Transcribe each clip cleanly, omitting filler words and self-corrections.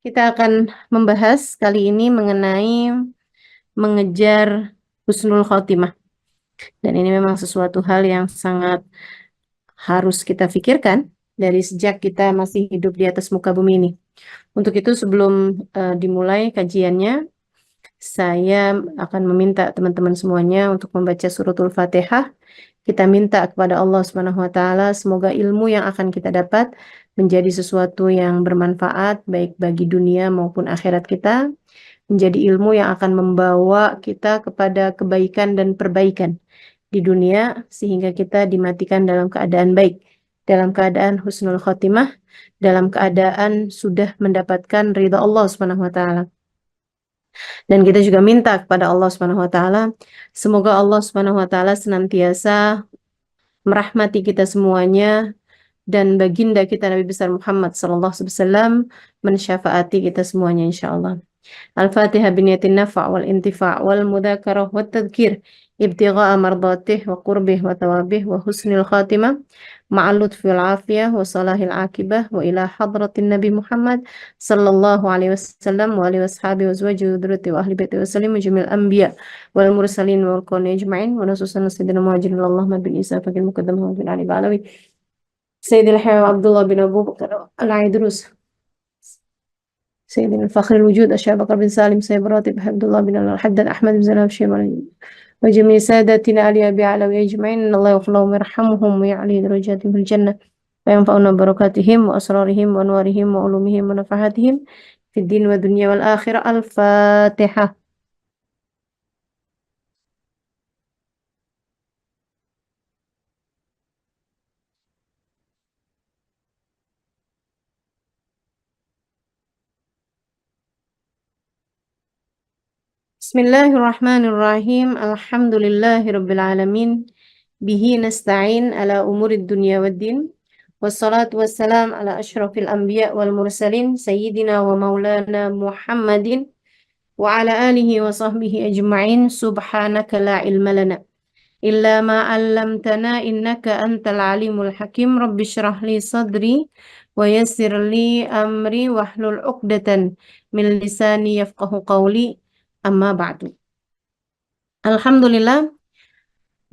Kita akan membahas kali ini mengenai mengejar husnul khotimah. Dan ini memang sesuatu hal yang sangat harus kita pikirkan dari sejak kita masih hidup di atas muka bumi ini. Untuk itu sebelum dimulai kajiannya, saya akan meminta teman-teman semuanya untuk membaca suratul Fatihah. Kita minta kepada Allah Subhanahu wa taala semoga ilmu yang akan kita dapat menjadi sesuatu yang bermanfaat baik bagi dunia maupun akhirat kita, menjadi ilmu yang akan membawa kita kepada kebaikan dan perbaikan di dunia sehingga kita dimatikan dalam keadaan baik, dalam keadaan husnul khotimah, dalam keadaan sudah mendapatkan ridha Allah Subhanahu wa taala. Dan kita juga minta kepada Allah Subhanahu wa taala semoga Allah Subhanahu wa taala senantiasa merahmati kita semuanya dan baginda kita Nabi besar Muhammad sallallahu alaihi wasallam mensyafaati kita semuanya insyaallah. Al-Fatihah biniyatin nafa' wal intifa' wal mudzakarah wat tadhkir ibtigha'a mardatih wa qurbih wa tawabih wa husnil khatimah ma'al lutfi wal afiyah wa salahil akibah wa ila hadratin Nabi Muhammad sallallahu alaihi wasallam wa alihi washabihi wa azwajihi wa dzurriyyati wa ahli baiti wa sallim jami'il anbiya wal mursalin wal qawni ajma'in wa nasusan sayyidina muhajirin Allahumma bin Isa faqil muqaddam wa bin ali ba'alawi Sayyidil Hayy Abdullah bin Abu Bakar al-Aidrus سيدنا الفخر الوجود أشياء بكر بن سالم سيد راتب عبد الله بن الحداد أحمد بن زلال شيبان وجميع سادتنا علي أبي علوي أجمعين إن الله يغفر لهم ويرحمهم ويعلي درجاتهم في الجنة وينفعنا ببركاتهم وأسرارهم وأنوارهم وعلومهم ونفحاتهم في الدين والدنيا والآخرة. الفاتحة. Bismillahirrahmanirrahim. Alhamdulillahirrabbilalamin. Bihi nasta'in ala umurid dunya waddin. Wassalatu wassalam ala ashrafil anbiya wal mursalin. Sayyidina wa maulana Muhammadin. Wa ala alihi wa sahbihi ajma'in. Subhanaka la ilma lana illa ma 'allamtana innaka antal alimul hakim. Rabbi shrah li sadri wa yassir li amri wahlul 'uqdatan min lisani yafqahu qawli. Amma ba'du. Alhamdulillah,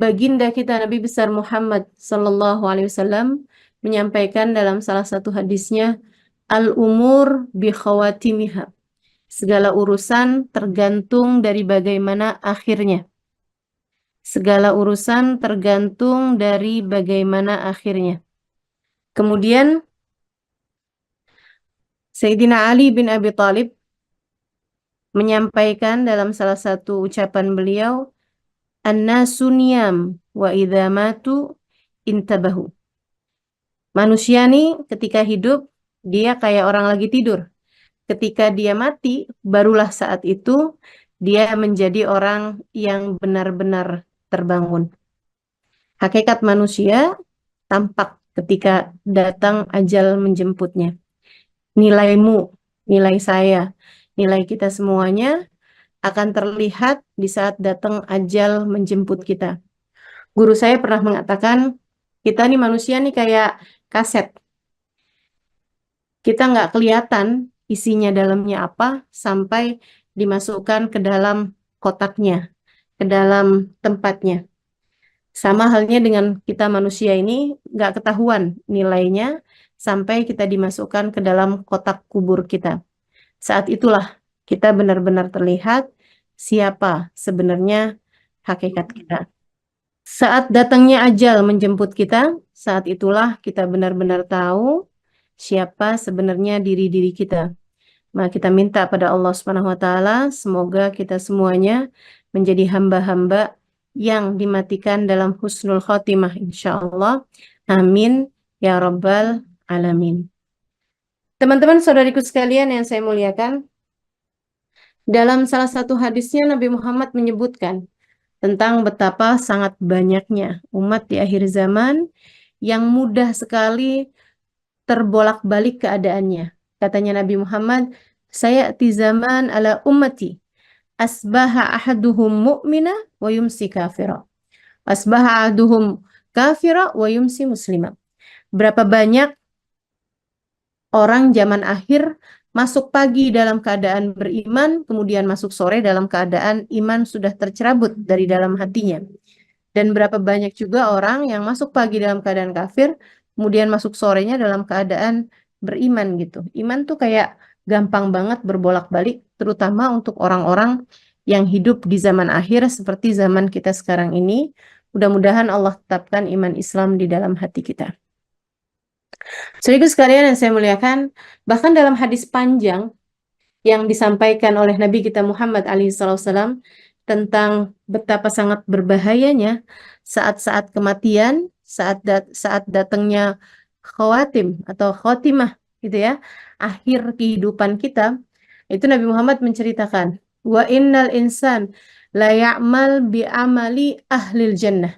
baginda kita Nabi besar Muhammad sallallahu alaihi wasallam menyampaikan dalam salah satu hadisnya, al-umur bi khawatimiha. Segala urusan tergantung dari bagaimana akhirnya. Segala urusan tergantung dari bagaimana akhirnya. Kemudian Sayyidina Ali bin Abi Thalib menyampaikan dalam salah satu ucapan beliau, An-nasu niyam wa idza matu intabahu. Manusia nih ketika hidup dia kayak orang lagi tidur. Ketika dia mati barulah saat itu dia menjadi orang yang benar-benar terbangun. Hakikat manusia tampak ketika datang ajal menjemputnya. Nilaimu, nilai saya, nilai kita semuanya akan terlihat di saat datang ajal menjemput kita. Guru saya pernah mengatakan, kita nih manusia nih kayak kaset. Kita nggak kelihatan isinya dalamnya apa sampai dimasukkan ke dalam kotaknya, ke dalam tempatnya. Sama halnya dengan kita manusia ini nggak ketahuan nilainya sampai kita dimasukkan ke dalam kotak kubur kita. Saat itulah kita benar-benar terlihat siapa sebenarnya hakikat kita. Saat datangnya ajal menjemput kita, saat itulah kita benar-benar tahu siapa sebenarnya diri-diri kita. Maka kita minta pada Allah Subhanahu wa taala semoga kita semuanya menjadi hamba-hamba yang dimatikan dalam husnul khotimah insyaallah. Amin ya rabbal alamin. Teman-teman saudariku sekalian yang saya muliakan, dalam salah satu hadisnya Nabi Muhammad menyebutkan tentang betapa sangat banyaknya umat di akhir zaman yang mudah sekali terbolak-balik keadaannya. Katanya Nabi Muhammad, sayati zaman ala ummati asbaha ahaduhum mu'mina wa yumsi kafira. Asbaha ahaduhum kafira wa yumsi muslima. Berapa banyak orang zaman akhir masuk pagi dalam keadaan beriman, kemudian masuk sore dalam keadaan iman sudah tercerabut dari dalam hatinya. Dan berapa banyak juga orang yang masuk pagi dalam keadaan kafir, kemudian masuk sorenya dalam keadaan beriman gitu. Iman tuh kayak gampang banget berbolak-balik, terutama untuk orang-orang yang hidup di zaman akhir seperti zaman kita sekarang ini. Mudah-mudahan Allah tetapkan iman Islam di dalam hati kita. Saudaraku sekalian yang saya muliakan, bahkan dalam hadis panjang yang disampaikan oleh Nabi kita Muhammad alaihissalam tentang betapa sangat berbahayanya saat-saat kematian, saat datangnya khawatim atau khotimah gitu ya, akhir kehidupan kita, itu Nabi Muhammad menceritakan, wa innal insan la ya'mal bi amali ahlil jannah.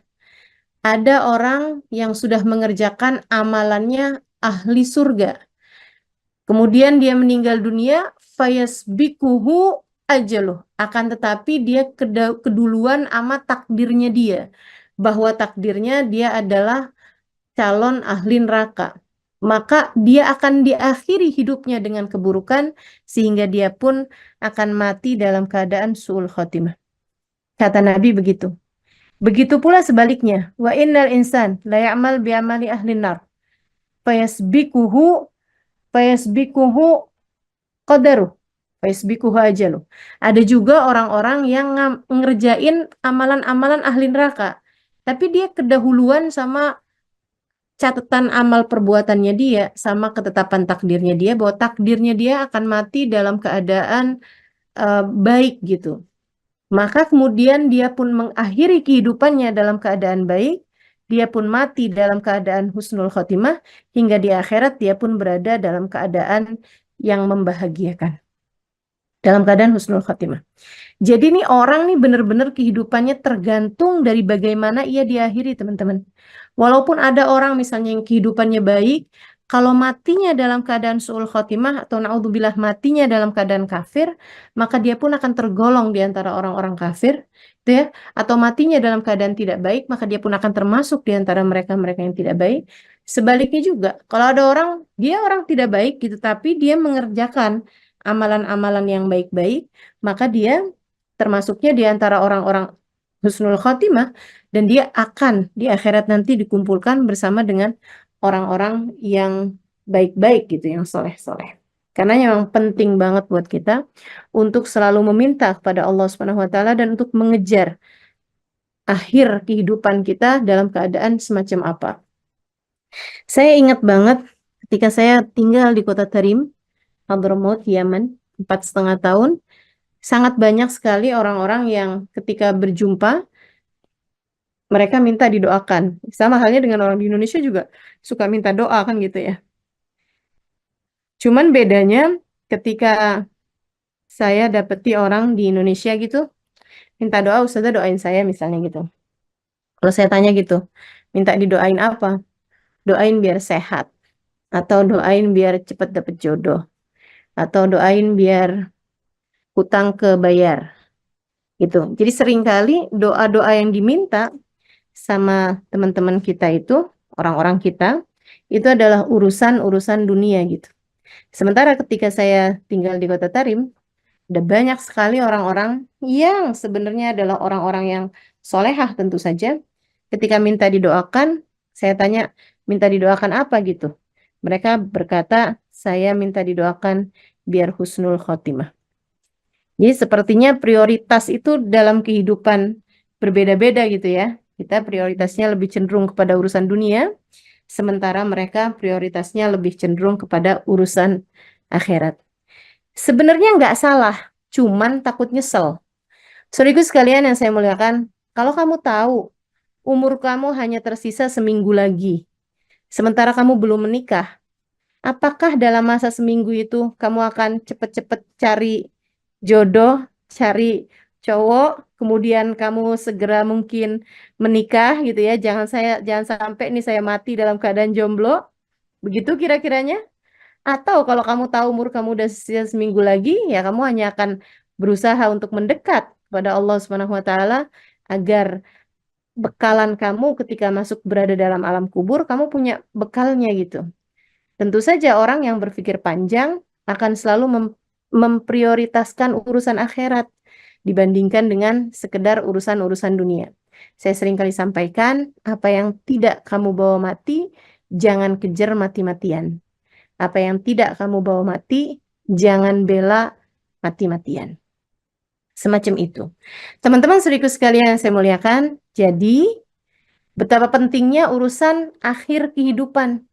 Ada orang yang sudah mengerjakan amalannya ahli surga. Kemudian dia meninggal dunia, fayasbikuhu ajaluh. Akan tetapi dia keduluan sama takdirnya dia. Bahwa takdirnya dia adalah calon ahli neraka. Maka dia akan diakhiri hidupnya dengan keburukan, sehingga dia pun akan mati dalam keadaan su'ul khotimah. Kata Nabi begitu. Begitu pula sebaliknya. Wa innal insan la ya'mal bi'amali ahli nar. Fayasbikuhu fayasbikuhu qadaruh. Fayasbikuhu ajaluh. Ada juga orang-orang yang ngerjain amalan-amalan ahli neraka. Tapi dia kedahuluan sama catatan amal perbuatannya dia, sama ketetapan takdirnya dia, bahwa takdirnya dia akan mati dalam keadaan baik gitu. Maka kemudian dia pun mengakhiri kehidupannya dalam keadaan baik, dia pun mati dalam keadaan husnul khotimah, hingga di akhirat dia pun berada dalam keadaan yang membahagiakan. Dalam keadaan husnul khotimah. Jadi nih orang nih benar-benar kehidupannya tergantung dari bagaimana ia diakhiri, teman-teman. Walaupun ada orang misalnya yang kehidupannya baik, kalau matinya dalam keadaan su'ul khotimah atau naudzubillah matinya dalam keadaan kafir, maka dia pun akan tergolong di antara orang-orang kafir, gitu ya. Atau matinya dalam keadaan tidak baik, maka dia pun akan termasuk di antara mereka-mereka yang tidak baik. Sebaliknya juga, kalau ada orang, dia orang tidak baik gitu, tapi dia mengerjakan amalan-amalan yang baik-baik, maka dia termasuknya di antara orang-orang husnul khotimah, dan dia akan di akhirat nanti dikumpulkan bersama dengan orang-orang yang baik-baik gitu, yang soleh-soleh. Karena memang penting banget buat kita untuk selalu meminta kepada Allah Subhanahu wa taala dan untuk mengejar akhir kehidupan kita dalam keadaan semacam apa. Saya ingat banget ketika saya tinggal di kota Tarim, Hadramaut, Yaman, 4,5 tahun, sangat banyak sekali orang-orang yang ketika berjumpa, mereka minta didoakan. Sama halnya dengan orang di Indonesia juga suka minta doa kan gitu ya. Cuman bedanya ketika saya dapeti orang di Indonesia gitu, minta doa, Ustazah doain saya misalnya gitu. Kalau saya tanya gitu, minta didoain apa? Doain biar sehat. Atau doain biar cepat dapet jodoh. Atau doain biar hutang kebayar. Gitu. Jadi seringkali doa-doa yang diminta sama teman-teman kita itu, orang-orang kita, itu adalah urusan-urusan dunia gitu. Sementara ketika saya tinggal di Kota Tarim, ada banyak sekali orang-orang yang sebenarnya adalah orang-orang yang solehah tentu saja. Ketika minta didoakan, saya tanya, minta didoakan apa gitu? Mereka berkata, saya minta didoakan biar husnul khotimah. Jadi sepertinya prioritas itu dalam kehidupan berbeda-beda gitu ya. Kita prioritasnya lebih cenderung kepada urusan dunia, sementara mereka prioritasnya lebih cenderung kepada urusan akhirat. Sebenarnya nggak salah, cuman takut nyesel. Saudaraku sekalian yang saya muliakan, kalau kamu tahu umur kamu hanya tersisa seminggu lagi, sementara kamu belum menikah, apakah dalam masa seminggu itu kamu akan cepet-cepet cari jodoh, cari cowok, kemudian kamu segera mungkin menikah gitu ya. Jangan sampai nih saya mati dalam keadaan jomblo. Begitu kira-kiranya? Atau kalau kamu tahu umur kamu udah sisa seminggu lagi, ya kamu hanya akan berusaha untuk mendekat kepada Allah Subhanahu wa taala agar bekalan kamu ketika masuk berada dalam alam kubur, kamu punya bekalnya gitu. Tentu saja orang yang berpikir panjang akan selalu memprioritaskan urusan akhirat dibandingkan dengan sekedar urusan-urusan dunia. Saya sering kali sampaikan, apa yang tidak kamu bawa mati, jangan kejar mati-matian. Apa yang tidak kamu bawa mati, jangan bela mati-matian. Semacam itu. Teman-teman saudaraku sekalian yang saya muliakan, jadi betapa pentingnya urusan akhir kehidupan.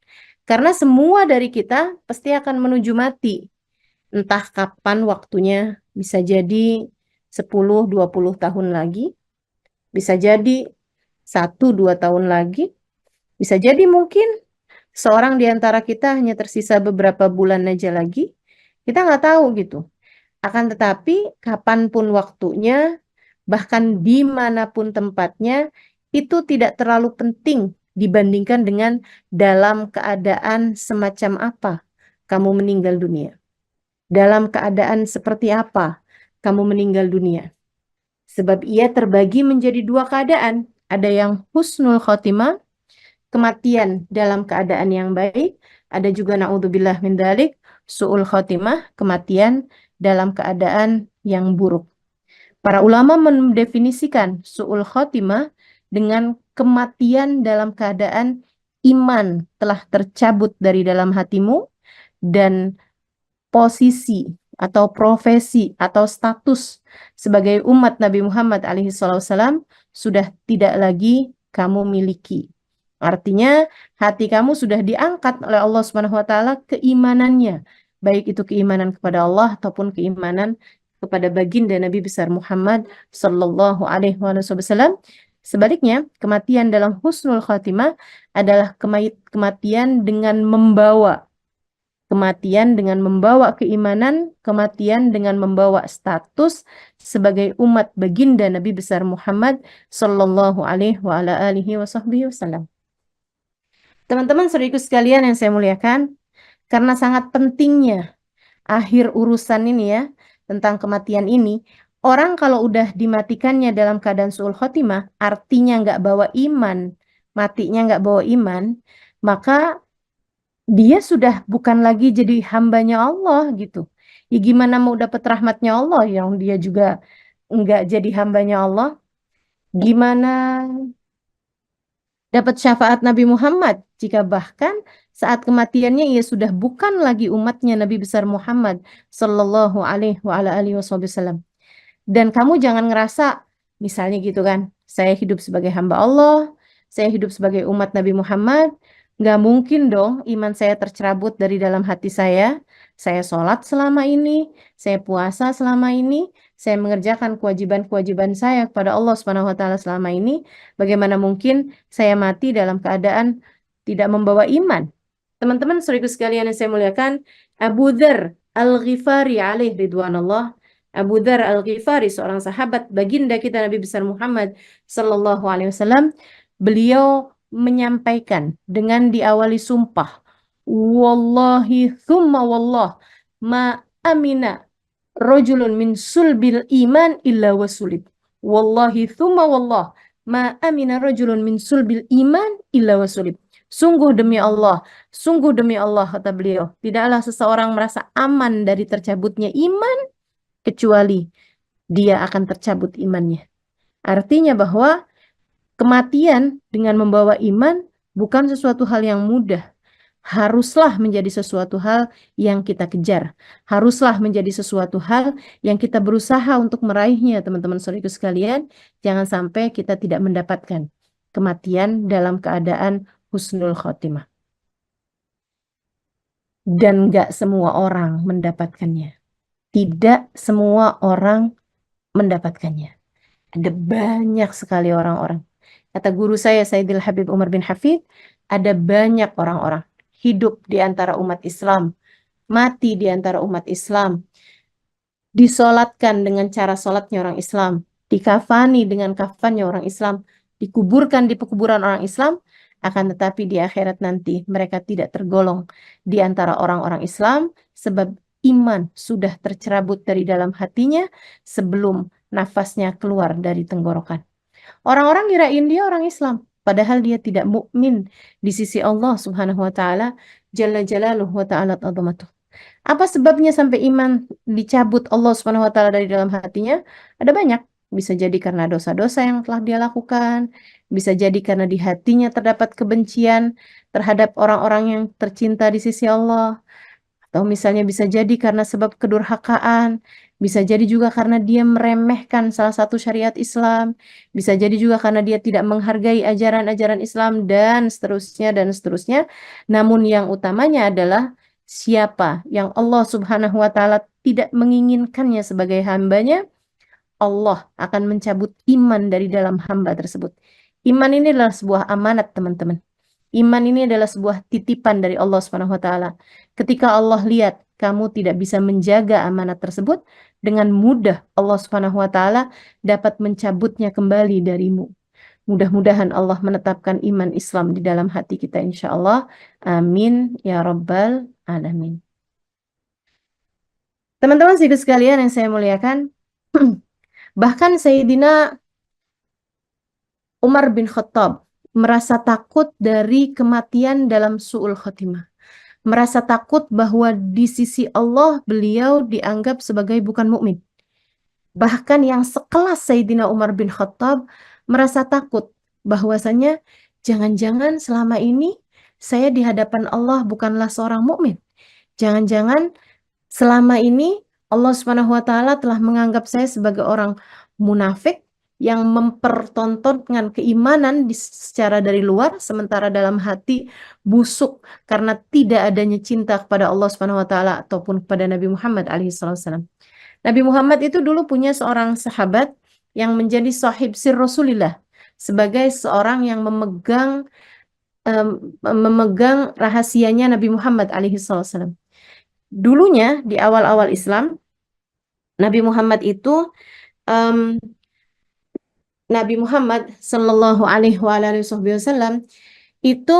Karena semua dari kita pasti akan menuju mati. Entah kapan waktunya, bisa jadi 10-20 tahun lagi, bisa jadi 1-2 tahun lagi, bisa jadi mungkin seorang di antara kita hanya tersisa beberapa bulan aja lagi. Kita nggak tahu gitu. Akan tetapi kapanpun waktunya, bahkan dimanapun tempatnya, itu tidak terlalu penting dibandingkan dengan dalam keadaan semacam apa kamu meninggal dunia. Dalam keadaan seperti apa kamu meninggal dunia. Sebab ia terbagi menjadi dua keadaan. Ada yang husnul khotimah, kematian dalam keadaan yang baik. Ada juga na'udzubillah min dzalik, su'ul khotimah, kematian dalam keadaan yang buruk. Para ulama mendefinisikan su'ul khotimah dengan kematian dalam keadaan iman telah tercabut dari dalam hatimu dan posisi atau profesi atau status sebagai umat Nabi Muhammad SAW sudah tidak lagi kamu miliki. Artinya hati kamu sudah diangkat oleh Allah Subhanahu wa taala keimanannya, baik itu keimanan kepada Allah ataupun keimanan kepada baginda Nabi besar Muhammad sallallahu alaihi wasallam. Sebaliknya, kematian dalam husnul khatimah adalah kematian dengan membawa keimanan, kematian dengan membawa status sebagai umat baginda Nabi besar Muhammad sallallahu alaihi wasallam. Teman-teman saudaraku sekalian yang saya muliakan, karena sangat pentingnya akhir urusan ini ya, tentang kematian ini, orang kalau udah dimatikannya dalam keadaan su'ul khotimah, artinya nggak bawa iman, matinya nggak bawa iman, maka dia sudah bukan lagi jadi hambanya Allah gitu. Ya gimana mau dapat rahmatnya Allah yang dia juga nggak jadi hambanya Allah? Gimana dapat syafaat Nabi Muhammad jika bahkan saat kematiannya ia sudah bukan lagi umatnya Nabi besar Muhammad sallallahu alaihi wasallam. Dan kamu jangan ngerasa misalnya gitu kan, saya hidup sebagai hamba Allah, saya hidup sebagai umat Nabi Muhammad, nggak mungkin dong iman saya tercerabut dari dalam hati saya. Saya sholat selama ini, saya puasa selama ini, saya mengerjakan kewajiban-kewajiban saya kepada Allah Subhanahu wa taala selama ini. Bagaimana mungkin saya mati dalam keadaan tidak membawa iman? Teman-teman saudaraku sekalian yang saya muliakan, Abu Dzar Al-Ghifari alaih ridwanullah, Abu Dzar Al-Ghifari, seorang sahabat baginda kita Nabi besar Muhammad sallallahu alaihi wasallam, beliau menyampaikan dengan diawali sumpah, wallahi thumma wallah ma amina rajulun min sulbil iman illa wasulib. Wallahi thumma wallah ma amina rajulun min sulbil iman illa wasulib. Sungguh demi Allah, kata beliau, tidaklah seseorang merasa aman dari tercabutnya iman kecuali dia akan tercabut imannya. Artinya bahwa kematian dengan membawa iman bukan sesuatu hal yang mudah. Haruslah menjadi sesuatu hal yang kita kejar. Haruslah menjadi sesuatu hal yang kita berusaha untuk meraihnya, teman-teman saudaraku sekalian. Jangan sampai kita tidak mendapatkan kematian dalam keadaan husnul khotimah. Dan gak semua orang mendapatkannya. Tidak semua orang mendapatkannya. Ada banyak sekali orang-orang. Kata guru saya, Sayyidil Habib Umar bin Hafid, ada banyak orang-orang hidup di antara umat Islam, mati di antara umat Islam, disolatkan dengan cara solatnya orang Islam, dikafani dengan kafannya orang Islam, dikuburkan di pekuburan orang Islam, akan tetapi di akhirat nanti mereka tidak tergolong di antara orang-orang Islam sebab iman sudah tercerabut dari dalam hatinya sebelum nafasnya keluar dari tenggorokan. Orang-orang kirain dia orang Islam, padahal dia tidak mukmin di sisi Allah Subhanahu wa taala, jalla jalaluhu wa ta'ala azamatuh. Apa sebabnya sampai iman dicabut Allah Subhanahu wa taala dari dalam hatinya? Ada banyak. Bisa jadi karena dosa-dosa yang telah dia lakukan, bisa jadi karena di hatinya terdapat kebencian terhadap orang-orang yang tercinta di sisi Allah, atau misalnya bisa jadi karena sebab kedurhakaan, bisa jadi juga karena dia meremehkan salah satu syariat Islam, bisa jadi juga karena dia tidak menghargai ajaran-ajaran Islam dan seterusnya dan seterusnya. Namun yang utamanya adalah siapa yang Allah Subhanahu wa taala tidak menginginkannya sebagai hambanya, Allah akan mencabut iman dari dalam hamba tersebut. Iman ini adalah sebuah amanat, teman-teman. Iman ini adalah sebuah titipan dari Allah Subhanahu wa taala. Ketika Allah lihat kamu tidak bisa menjaga amanat tersebut, dengan mudah Allah Subhanahu wa taala dapat mencabutnya kembali darimu. Mudah-mudahan Allah menetapkan iman Islam di dalam hati kita insya Allah. Amin ya rabbal alamin. Teman-teman sedikit sekalian yang saya muliakan, bahkan Sayyidina Umar bin Khattab merasa takut dari kematian dalam su'ul khotimah. Merasa takut bahwa di sisi Allah beliau dianggap sebagai bukan mukmin. Bahkan yang sekelas Sayyidina Umar bin Khattab merasa takut bahwasanya jangan-jangan selama ini saya di hadapan Allah bukanlah seorang mukmin. Jangan-jangan selama ini Allah Subhanahu wa taala telah menganggap saya sebagai orang munafik yang mempertontonkan keimanan secara dari luar sementara dalam hati busuk karena tidak adanya cinta kepada Allah Subhanahu wa taala ataupun kepada Nabi Muhammad alaihi wasallam. Nabi Muhammad itu dulu punya seorang sahabat yang menjadi sahib sir Rasulillah sebagai seorang yang memegang rahasianya Nabi Muhammad alaihi wasallam. Dulunya di awal-awal Islam, Nabi Muhammad itu em, Nabi Muhammad Shallallahu Alaihi Wasallam itu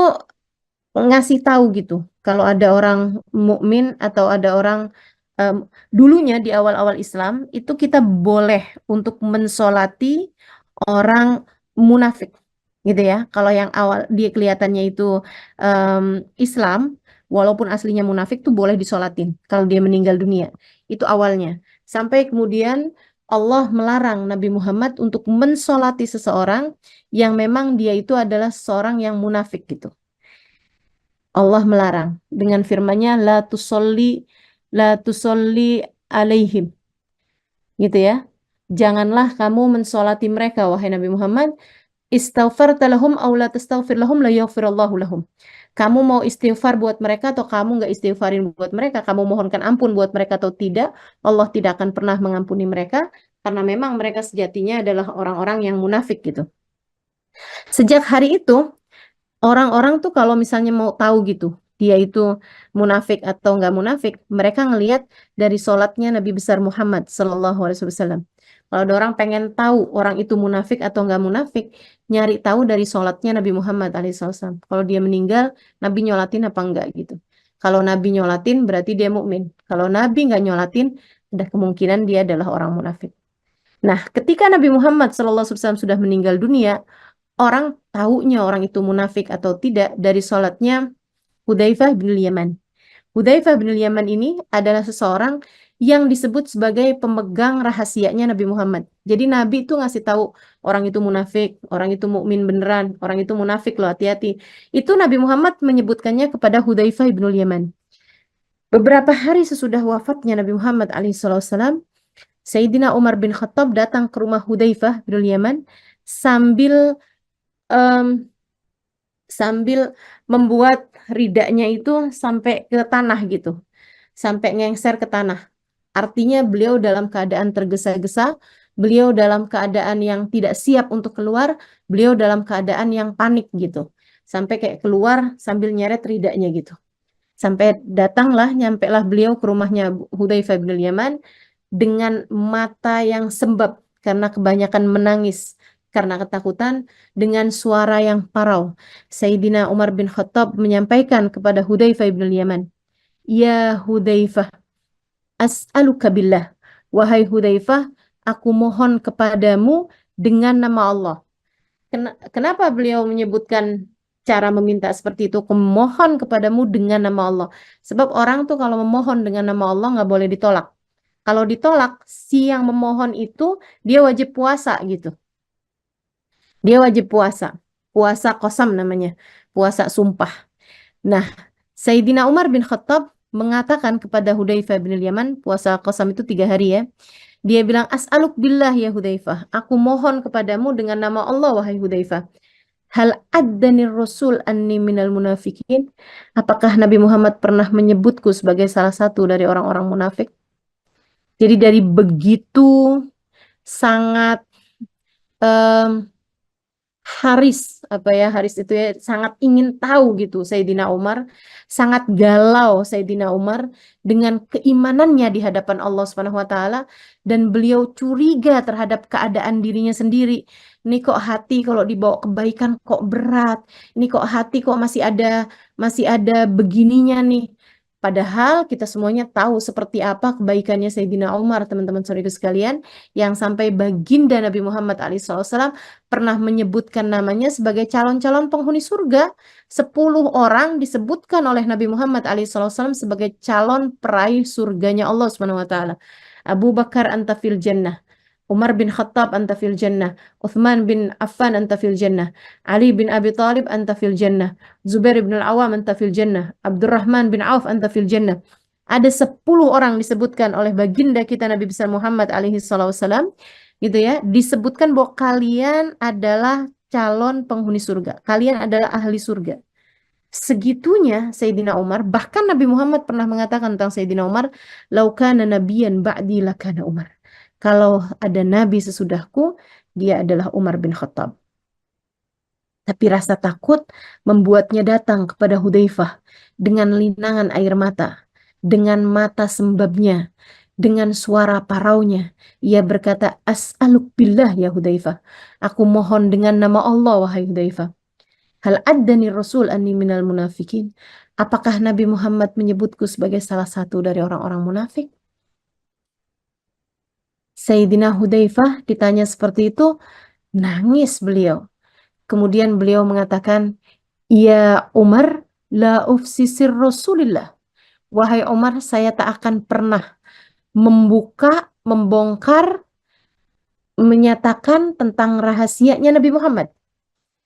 ngasih tahu gitu kalau ada orang mukmin atau ada orang em, dulunya di awal-awal Islam itu kita boleh untuk mensolati orang munafik gitu ya. Kalau yang awal dia kelihatannya itu em, Islam, walaupun aslinya munafik tuh boleh disolatin kalau dia meninggal dunia. Itu awalnya. Sampai kemudian Allah melarang Nabi Muhammad untuk mensolati seseorang yang memang dia itu adalah seorang yang munafik gitu. Allah melarang dengan firman-Nya la tusolli alaihim gitu ya. Janganlah kamu mensolati mereka wahai Nabi Muhammad. Istaghfarta lahum aw la tastaghfir lahum la yaghfirallahu lahum. Kamu mau istighfar buat mereka atau kamu nggak istighfarin buat mereka, kamu mohonkan ampun buat mereka atau tidak, Allah tidak akan pernah mengampuni mereka karena memang mereka sejatinya adalah orang-orang yang munafik gitu. Sejak hari itu orang-orang tuh kalau misalnya mau tahu gitu, dia itu munafik atau nggak munafik, mereka ngelihat dari sholatnya Nabi besar Muhammad Sallallahu Alaihi Wasallam. Kalau ada orang pengen tahu orang itu munafik atau nggak munafik, nyari tahu dari sholatnya Nabi Muhammad SAW. Kalau dia meninggal, Nabi nyolatin apa enggak gitu. Kalau Nabi nyolatin berarti dia mukmin. Kalau Nabi nggak nyolatin, ada kemungkinan dia adalah orang munafik. Nah, ketika Nabi Muhammad SAW sudah meninggal dunia, orang taunya orang itu munafik atau tidak dari sholatnya Hudzaifah bin Yaman. Hudzaifah bin Yaman ini adalah seseorang yang disebut sebagai pemegang rahasianya Nabi Muhammad. Jadi Nabi itu ngasih tahu orang itu munafik, orang itu mukmin beneran, orang itu munafik loh, hati-hati. Itu Nabi Muhammad menyebutkannya kepada Hudzaifah bin Yaman. Beberapa hari sesudah wafatnya Nabi Muhammad alaihissalam, Sayyidina Umar bin Khattab datang ke rumah Hudzaifah bin Yaman sambil em, sambil membuat ridanya itu sampai ke tanah gitu, sampai ngengser ke tanah. Artinya beliau dalam keadaan tergesa-gesa, beliau dalam keadaan yang tidak siap untuk keluar, beliau dalam keadaan yang panik gitu. Sampai kayak keluar sambil nyeret ridanya gitu. Sampai datanglah, nyampelah beliau ke rumahnya Hudzaifah bin Yaman dengan mata yang sembab karena kebanyakan menangis karena ketakutan dengan suara yang parau. Sayyidina Umar bin Khattab menyampaikan kepada Hudzaifah bin Yaman, "Ya Hudzaifah, as'aluka billah. Wahai Hudzaifah, aku mohon kepadamu dengan nama Allah." Kenapa beliau menyebutkan cara meminta seperti itu, kumohon kepadamu dengan nama Allah. Sebab orang tuh kalau memohon dengan nama Allah nggak boleh ditolak. Kalau ditolak, si yang memohon itu dia wajib puasa gitu. Dia wajib puasa. Puasa qasam namanya. Puasa sumpah. Nah, Sayyidina Umar bin Khattab mengatakan kepada Hudzaifah bin Yaman, puasa qasam itu 3 hari ya. Dia bilang, As'aluk billah ya Hudzaifah. Aku mohon kepadamu dengan nama Allah, wahai Hudzaifah. Hal addanir Rasul anni minal munafikin. Apakah Nabi Muhammad pernah menyebutku sebagai salah satu dari orang-orang munafik? Jadi dari begitu sangat em, Haris itu ya sangat ingin tahu gitu Sayyidina Umar, sangat galau Sayyidina Umar dengan keimanannya di hadapan Allah Subhanahu wa taala, dan beliau curiga terhadap keadaan dirinya sendiri. Ini kok hati kalau dibawa kebaikan kok berat. Ini kok hati kok masih ada begininya nih. Padahal kita semuanya tahu seperti apa kebaikannya Sayyidina Umar, teman-teman saudara sekalian, yang sampai baginda Nabi Muhammad SAW pernah menyebutkan namanya sebagai calon-calon penghuni surga. 10 orang disebutkan oleh Nabi Muhammad SAW sebagai calon peraih surganya Allah Subhanahu wa taala. Abu Bakar anta fil jannah, Umar bin Khattab anta fil jannah, Uthman bin Affan anta fil jannah, Ali bin Abi Thalib anta fil jannah, Zubair bin Al-Awwam anta fil jannah, Abdurrahman bin Auf anta fil jannah. Ada 10 orang disebutkan oleh baginda kita Nabi besar Muhammad alaihi wasallam gitu ya, disebutkan bahwa kalian adalah calon penghuni surga, kalian adalah ahli surga. Segitunya Sayyidina Umar, bahkan Nabi Muhammad pernah mengatakan tentang Sayyidina Umar, laukana nabiyan ba'di lakana Umar. Kalau ada nabi sesudahku, dia adalah Umar bin Khattab. Tapi rasa takut membuatnya datang kepada Hudzaifah dengan linangan air mata, dengan mata sembabnya, dengan suara paraunya. Ia berkata, As'aluk billah ya Hudzaifah. Aku mohon dengan nama Allah, wahai Hudzaifah. Hal addani Rasul anni minal munafikin. Apakah Nabi Muhammad menyebutku sebagai salah satu dari orang-orang munafik? Sayyidina Hudzaifah ditanya seperti itu, nangis beliau. Kemudian beliau mengatakan, Ya Umar, la ufsisir Rasulillah. Wahai Umar, saya tak akan pernah membuka, membongkar, menyatakan tentang rahasianya Nabi Muhammad.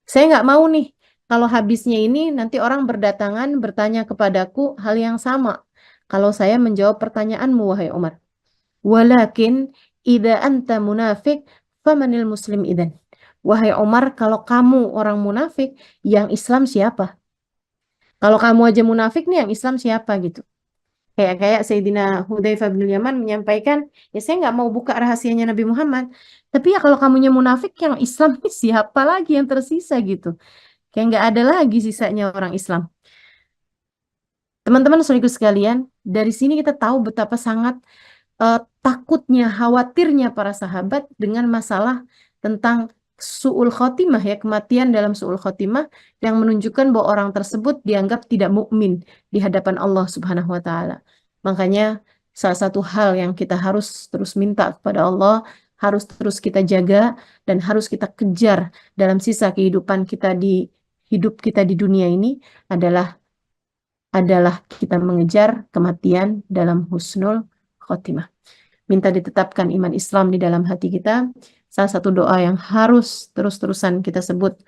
Saya nggak mau nih, kalau habisnya ini nanti orang berdatangan bertanya kepadaku hal yang sama. Kalau saya menjawab pertanyaanmu, wahai Umar. Walakin, idza anta munafik, famanil muslim idan. Wahai Umar, kalau kamu orang munafik, yang Islam siapa? Kalau kamu aja munafik nih, yang Islam siapa gitu? Kayak Sayyidina Hudzaifah bin Yaman menyampaikan, ya saya nggak mau buka rahasianya Nabi Muhammad. Tapi ya kalau kamunya munafik, yang Islam nih siapa lagi yang tersisa gitu? Kayak nggak ada lagi sisanya orang Islam. Teman-teman saudaraku sekalian, dari sini kita tahu betapa sangat takutnya, khawatirnya para sahabat dengan masalah tentang su'ul khotimah ya, kematian dalam su'ul khotimah, yang menunjukkan bahwa orang tersebut dianggap tidak mukmin di hadapan Allah Subhanahu wa taala. Makanya salah satu hal yang kita harus terus minta kepada Allah, harus terus kita jaga dan harus kita kejar dalam sisa kehidupan kita di dunia ini adalah kita mengejar kematian dalam husnul khotimah. Minta ditetapkan iman Islam di dalam hati kita. Salah satu doa yang harus terus-terusan kita sebut,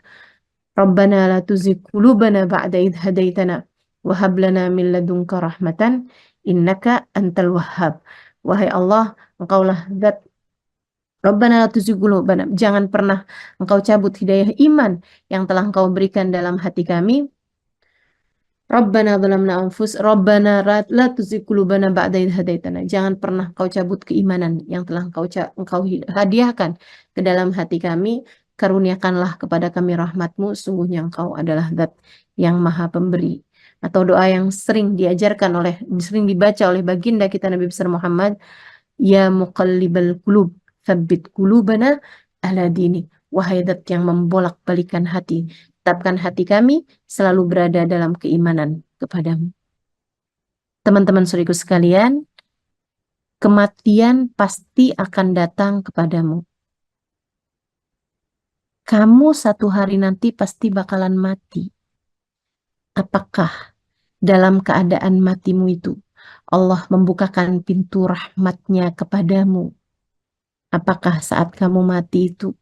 Rabbana la tuzigh qulubana ba'da idh hadaitana wa hab lana min ladunka rahmatan innaka antal wahhab. Wahai Allah, Engkaulah zat Rabbana la tuzigh qulubana. Jangan pernah Engkau cabut hidayah iman yang telah Engkau berikan dalam hati kami. Rabbana zalamna Rabbana la tuzigh qulubana ba'da idh hadaitana. Jangan pernah kau cabut keimanan yang telah engkau hadiahkan ke dalam hati kami. Karuniakanlah kepada kami rahmatmu, sungguhnya engkau adalah zat yang maha pemberi. Atau doa yang sering dibaca oleh baginda kita Nabi besar Muhammad, Ya muqallibal qulub, tsabbit qulubana ala dini. Wahai zat yang membolak-balikan hati, tetapkan hati kami selalu berada dalam keimanan kepadamu. Teman-teman saudaraku sekalian, kematian pasti akan datang kepadamu. Kamu satu hari nanti pasti bakalan mati. Apakah dalam keadaan matimu itu Allah membukakan pintu rahmatnya kepadamu? Apakah saat kamu mati itu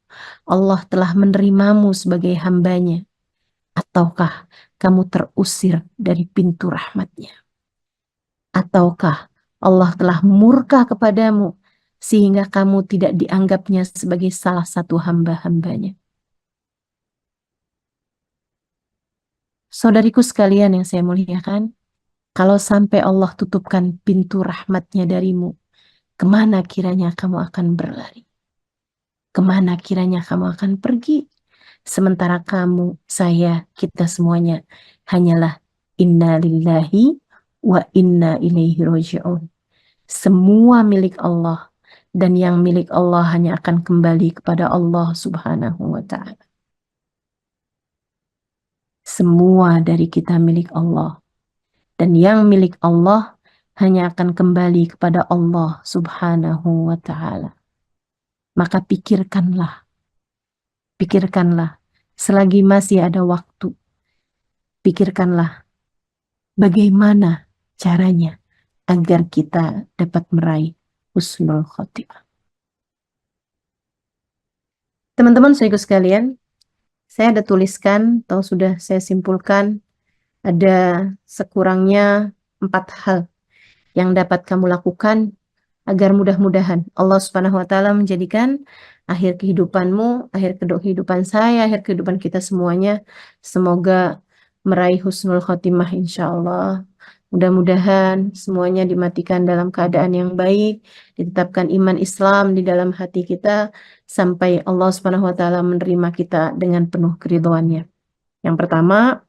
Allah telah menerimamu sebagai hambanya? Ataukah kamu terusir dari pintu rahmatnya? Ataukah Allah telah murka kepadamu sehingga kamu tidak dianggapnya sebagai salah satu hamba-hambanya? Saudariku sekalian yang saya muliakan, kalau sampai Allah tutupkan pintu rahmatnya darimu, kemana kiranya kamu akan berlari? Kemana kiranya kamu akan pergi? Sementara kamu, saya, kita semuanya hanyalah inna lillahi wa inna ilaihi roji'un. Semua milik Allah, dan yang milik Allah hanya akan kembali kepada Allah Subhanahu wa Ta'ala. Semua dari kita milik Allah, dan yang milik Allah hanya akan kembali kepada Allah Subhanahu wa Ta'ala. Maka pikirkanlah, selagi masih ada waktu, pikirkanlah bagaimana caranya agar kita dapat meraih husnul khotimah. Teman-teman saudaraku sekalian, saya ada tuliskan atau sudah saya simpulkan ada sekurangnya 4 hal yang dapat kamu lakukan agar mudah-mudahan Allah Subhanahu wa Ta'ala menjadikan akhir kehidupanmu, akhir kehidupan saya, akhir kehidupan kita semuanya semoga meraih husnul khotimah insya Allah. Mudah-mudahan semuanya dimatikan dalam keadaan yang baik, ditetapkan iman Islam di dalam hati kita sampai Allah Subhanahu wa Ta'ala menerima kita dengan penuh keridhoannya. Yang pertama,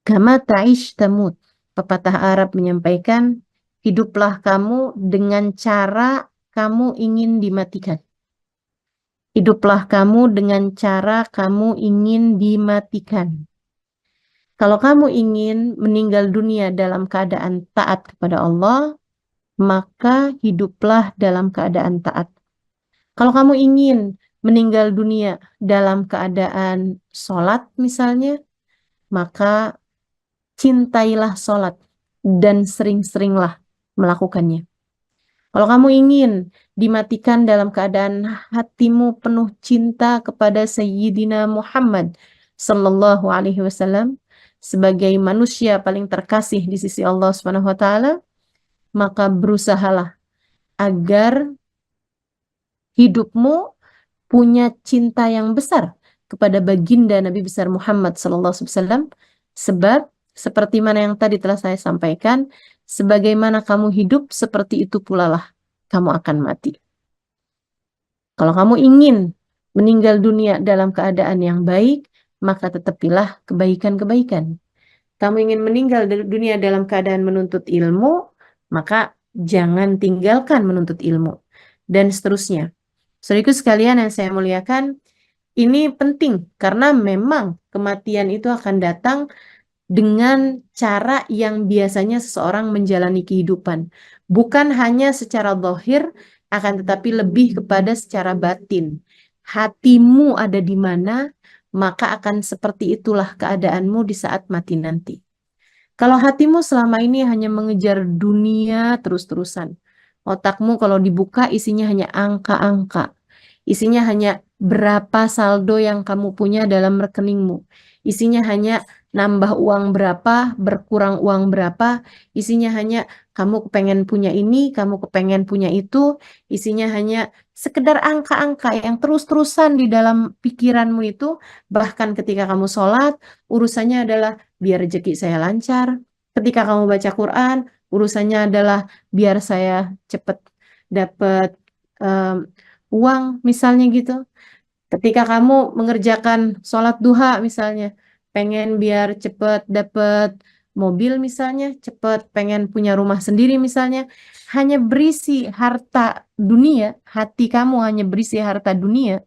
kama ta'ish tamut. Pepatah Arab menyampaikan, hiduplah kamu dengan cara kamu ingin dimatikan. Hiduplah kamu dengan cara kamu ingin dimatikan. Kalau kamu ingin meninggal dunia dalam keadaan taat kepada Allah, maka hiduplah dalam keadaan taat. Kalau kamu ingin meninggal dunia dalam keadaan sholat misalnya, maka cintailah sholat dan sering-seringlah melakukannya. Kalau kamu ingin dimatikan dalam keadaan hatimu penuh cinta kepada Sayyidina Muhammad Sallallahu Alaihi Wasallam sebagai manusia paling terkasih di sisi Allah Subhanahu Wa Taala, maka berusahalah agar hidupmu punya cinta yang besar kepada baginda Nabi besar Muhammad Sallallahu Alaihi Wasallam, sebab seperti mana yang tadi telah saya sampaikan, sebagaimana kamu hidup seperti itu pula lah kamu akan mati. Kalau kamu ingin meninggal dunia dalam keadaan yang baik, maka tetapilah kebaikan-kebaikan. Kamu ingin meninggal dunia dalam keadaan menuntut ilmu, maka jangan tinggalkan menuntut ilmu. Dan seterusnya. Saudaraku sekalian yang saya muliakan, ini penting karena memang kematian itu akan datang dengan cara yang biasanya seseorang menjalani kehidupan. Bukan hanya secara zahir, akan tetapi lebih kepada secara batin. Hatimu ada di mana, maka akan seperti itulah keadaanmu di saat mati nanti. Kalau hatimu selama ini hanya mengejar dunia terus-terusan, otakmu kalau dibuka isinya hanya angka-angka, isinya hanya berapa saldo yang kamu punya dalam rekeningmu, isinya hanya nambah uang berapa, berkurang uang berapa, isinya hanya kamu kepengen punya ini, kamu kepengen punya itu, isinya hanya sekedar angka-angka yang terus-terusan di dalam pikiranmu itu, bahkan ketika kamu sholat, urusannya adalah biar rezeki saya lancar. Ketika kamu baca Quran, urusannya adalah biar saya cepat dapat uang, misalnya gitu. Ketika kamu mengerjakan sholat duha, misalnya, pengen biar cepat dapat mobil, misalnya, cepat pengen punya rumah sendiri, misalnya, hanya berisi harta dunia, hati kamu hanya berisi harta dunia,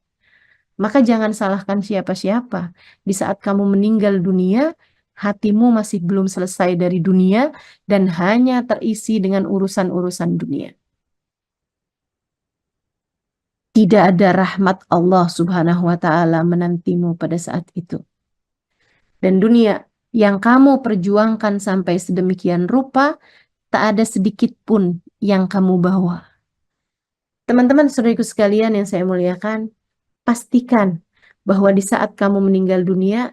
maka jangan salahkan siapa-siapa. Di saat kamu meninggal dunia, hatimu masih belum selesai dari dunia dan hanya terisi dengan urusan-urusan dunia. Tidak ada rahmat Allah Subhanahu wa Ta'ala menantimu pada saat itu. Dan dunia yang kamu perjuangkan sampai sedemikian rupa, tak ada sedikit pun yang kamu bawa. Teman-teman saudariku sekalian yang saya muliakan, pastikan bahwa di saat kamu meninggal dunia,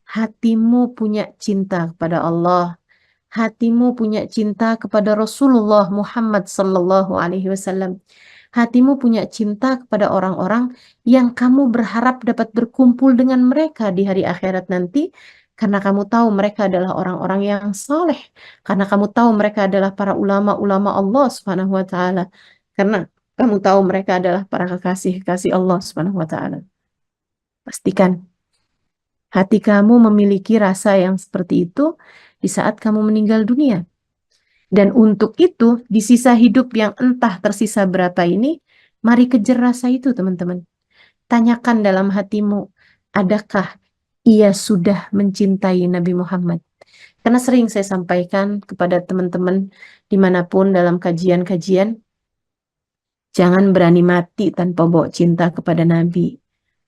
hatimu punya cinta kepada Allah, hatimu punya cinta kepada Rasulullah Muhammad sallallahu alaihi wasallam. Hatimu punya cinta kepada orang-orang yang kamu berharap dapat berkumpul dengan mereka di hari akhirat nanti, karena kamu tahu mereka adalah orang-orang yang saleh, karena kamu tahu mereka adalah para ulama-ulama Allah Subhanahu wa taala, karena kamu tahu mereka adalah para kekasih-kekasih Allah Subhanahu wa taala. Pastikan hati kamu memiliki rasa yang seperti itu di saat kamu meninggal dunia. Dan untuk itu, di sisa hidup yang entah tersisa berapa ini, mari kejar rasa itu, teman-teman. Tanyakan dalam hatimu, adakah ia sudah mencintai Nabi Muhammad? Karena sering saya sampaikan kepada teman-teman dimanapun dalam kajian-kajian, jangan berani mati tanpa bawa cinta kepada Nabi.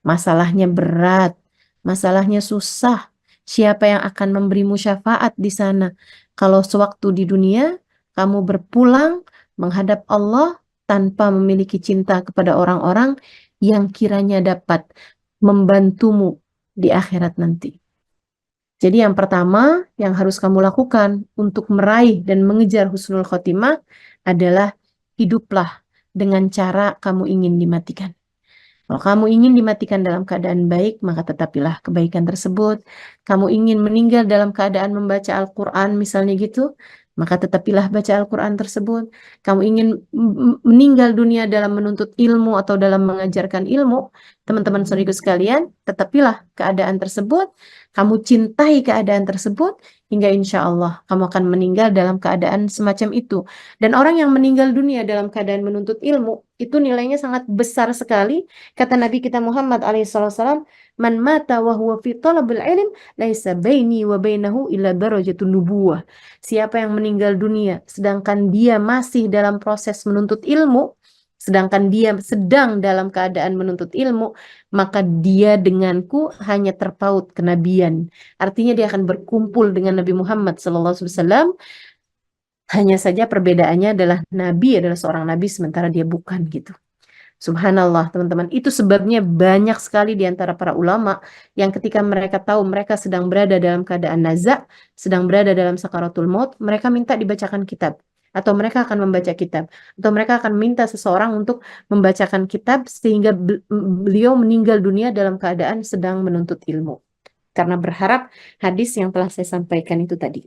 Masalahnya berat, masalahnya susah. Siapa yang akan memberimu syafaat di sana? Kalau sewaktu di dunia, kamu berpulang menghadap Allah tanpa memiliki cinta kepada orang-orang yang kiranya dapat membantumu di akhirat nanti. Jadi yang pertama yang harus kamu lakukan untuk meraih dan mengejar husnul khotimah adalah hiduplah dengan cara kamu ingin dimatikan. Kalau kamu ingin dimatikan dalam keadaan baik, maka tetapilah kebaikan tersebut. Kamu ingin meninggal dalam keadaan membaca Al-Quran, misalnya gitu, maka tetapilah baca Al-Quran tersebut. Kamu ingin meninggal dunia dalam menuntut ilmu atau dalam mengajarkan ilmu, teman-teman saudariku sekalian, tetapilah keadaan tersebut. Kamu cintai keadaan tersebut, hingga insya Allah kamu akan meninggal dalam keadaan semacam itu. Dan orang yang meninggal dunia dalam keadaan menuntut ilmu, itu nilainya sangat besar sekali. Kata Nabi kita Muhammad alaihissalam, man mata wa huwa fi talabil ilm, laisa baini wa bainahu illa darajatun nubuwah. Siapa yang meninggal dunia, sedangkan dia masih dalam proses menuntut ilmu, sedangkan dia sedang dalam keadaan menuntut ilmu, maka dia denganku hanya terpaut kenabian. Artinya dia akan berkumpul dengan Nabi Muhammad SAW. Hanya saja perbedaannya adalah Nabi adalah seorang Nabi sementara dia bukan gitu. Subhanallah teman-teman, itu sebabnya banyak sekali di antara para ulama yang ketika mereka tahu mereka sedang berada dalam keadaan naza, sedang berada dalam sakaratul maut, mereka minta dibacakan kitab. Atau mereka akan membaca kitab. Atau mereka akan minta seseorang untuk membacakan kitab sehingga beliau meninggal dunia dalam keadaan sedang menuntut ilmu. Karena berharap hadis yang telah saya sampaikan itu tadi.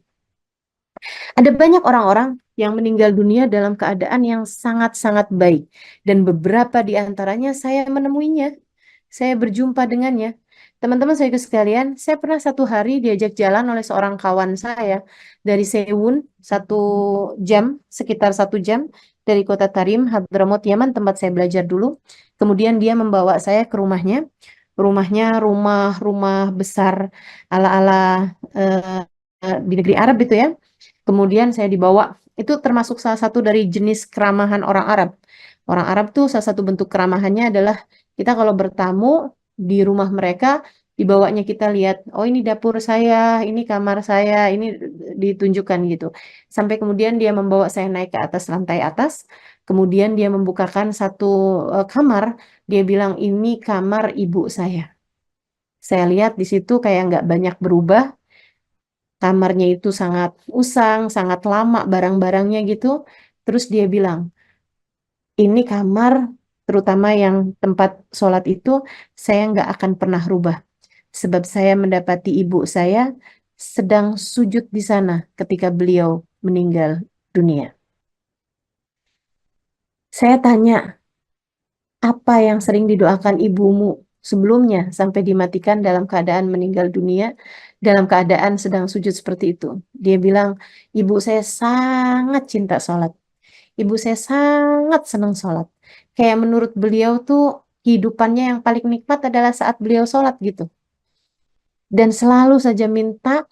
Ada banyak orang-orang yang meninggal dunia dalam keadaan yang sangat-sangat baik. Dan beberapa di antaranya saya menemuinya. Saya berjumpa dengannya. Teman-teman saya sekalian, saya pernah satu hari diajak jalan oleh seorang kawan saya dari Sewun, 1 jam, sekitar 1 jam dari kota Tarim, Hadramaut, Yaman, tempat saya belajar dulu. Kemudian dia membawa saya ke rumahnya. Rumahnya rumah-rumah besar ala-ala di negeri Arab itu ya. Kemudian saya dibawa, itu termasuk salah satu dari jenis keramahan orang Arab. Orang Arab tuh salah satu bentuk keramahannya adalah kita kalau bertamu di rumah mereka, dibawanya kita lihat, oh ini dapur saya, ini kamar saya, ini ditunjukkan gitu. Sampai kemudian dia membawa saya naik ke atas lantai atas, kemudian dia membukakan satu kamar, dia bilang ini kamar ibu saya. Saya lihat di situ kayak nggak banyak berubah, kamarnya itu sangat usang, sangat lama barang-barangnya gitu. Terus dia bilang, ini kamar terutama yang tempat sholat itu saya nggak akan pernah rubah. Sebab saya mendapati ibu saya sedang sujud di sana ketika beliau meninggal dunia. Saya tanya, apa yang sering didoakan ibumu sebelumnya sampai dimatikan dalam keadaan meninggal dunia, dalam keadaan sedang sujud seperti itu? Dia bilang, ibu saya sangat cinta sholat. Ibu saya sangat senang sholat. Kayak menurut beliau tuh kehidupannya yang paling nikmat adalah saat beliau sholat gitu. Dan selalu saja minta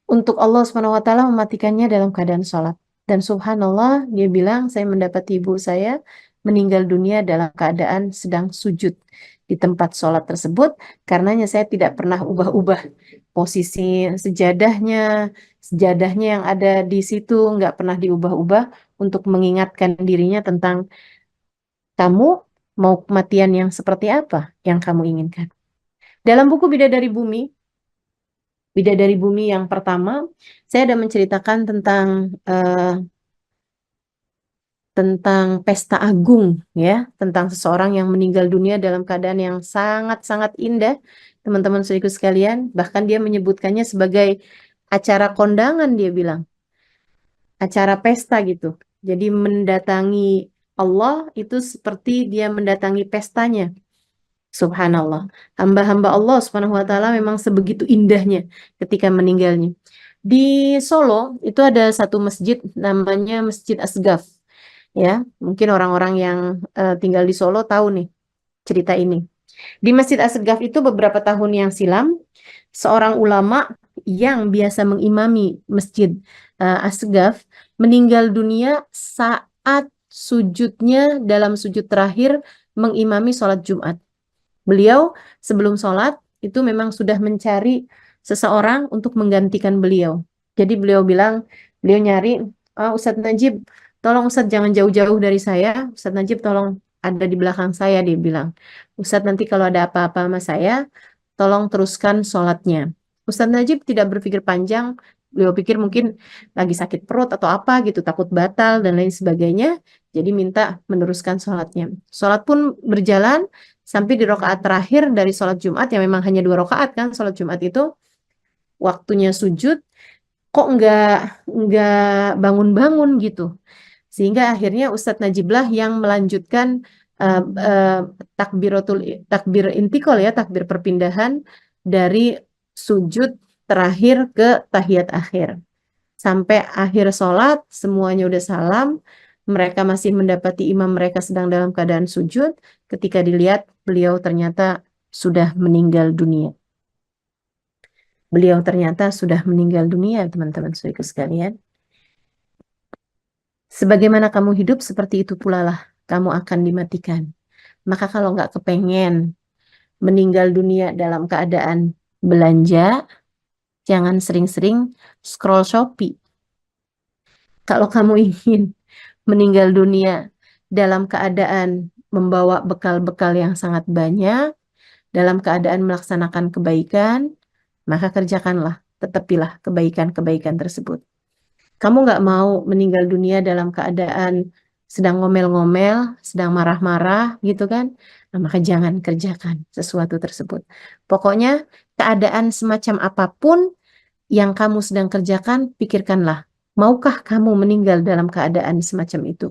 untuk Allah SWT mematikannya dalam keadaan sholat. Dan subhanallah, dia bilang, saya mendapati ibu saya meninggal dunia dalam keadaan sedang sujud. di tempat sholat tersebut, karenanya saya tidak pernah ubah-ubah posisi sejadahnya yang ada di situ, nggak pernah diubah-ubah untuk mengingatkan dirinya tentang kamu mau kematian yang seperti apa yang kamu inginkan. Dalam buku Bidadari Bumi yang pertama, saya ada menceritakan tentang pesta agung, ya, tentang seseorang yang meninggal dunia dalam keadaan yang sangat-sangat indah, teman-teman saudaraku sekalian. Bahkan dia menyebutkannya sebagai acara kondangan, dia bilang acara pesta gitu. Jadi mendatangi Allah itu seperti dia mendatangi pestanya. Subhanallah. Hamba-hamba Allah Subhanahu wa taala memang sebegitu indahnya ketika meninggalnya. Di Solo itu ada satu masjid namanya Masjid Asgaf. Ya, mungkin orang-orang yang tinggal di Solo tahu nih cerita ini. Di Masjid Asgaf itu beberapa tahun yang silam, seorang ulama yang biasa mengimami Masjid Asgaf meninggal dunia saat sujudnya dalam sujud terakhir mengimami sholat Jumat. Beliau sebelum sholat itu memang sudah mencari seseorang untuk menggantikan beliau. Jadi beliau nyari, Ustadz Najib, tolong Ustadz jangan jauh-jauh dari saya. Ustadz Najib tolong ada di belakang saya, dia bilang. Ustadz nanti kalau ada apa-apa sama saya, tolong teruskan sholatnya. Ustadz Najib tidak berpikir panjang, beliau pikir mungkin lagi sakit perut atau apa gitu, takut batal dan lain sebagainya. Jadi minta meneruskan sholatnya. Sholat pun berjalan sampai di rakaat terakhir dari sholat Jumat, yang memang hanya 2 rakaat kan sholat Jumat itu, waktunya sujud, kok nggak bangun-bangun gitu. Sehingga akhirnya Ustadz Najiblah yang melanjutkan uh, uh, takbir intikal, ya, takbir perpindahan dari sujud terakhir ke tahiyat akhir. Sampai akhir sholat, semuanya udah salam, mereka masih mendapati imam mereka sedang dalam keadaan sujud, ketika dilihat beliau ternyata sudah meninggal dunia. Beliau ternyata sudah meninggal dunia, teman-teman saudaraku sekalian. Sebagaimana kamu hidup, seperti itu pula lah kamu akan dimatikan. Maka kalau nggak kepengen meninggal dunia dalam keadaan belanja, jangan sering-sering scroll Shopee. Kalau kamu ingin meninggal dunia dalam keadaan membawa bekal-bekal yang sangat banyak, dalam keadaan melaksanakan kebaikan, maka kerjakanlah, tetepilah kebaikan-kebaikan tersebut. Kamu nggak mau meninggal dunia dalam keadaan sedang ngomel-ngomel, sedang marah-marah gitu kan, nah, maka jangan kerjakan sesuatu tersebut. Pokoknya keadaan semacam apapun yang kamu sedang kerjakan, pikirkanlah, maukah kamu meninggal dalam keadaan semacam itu?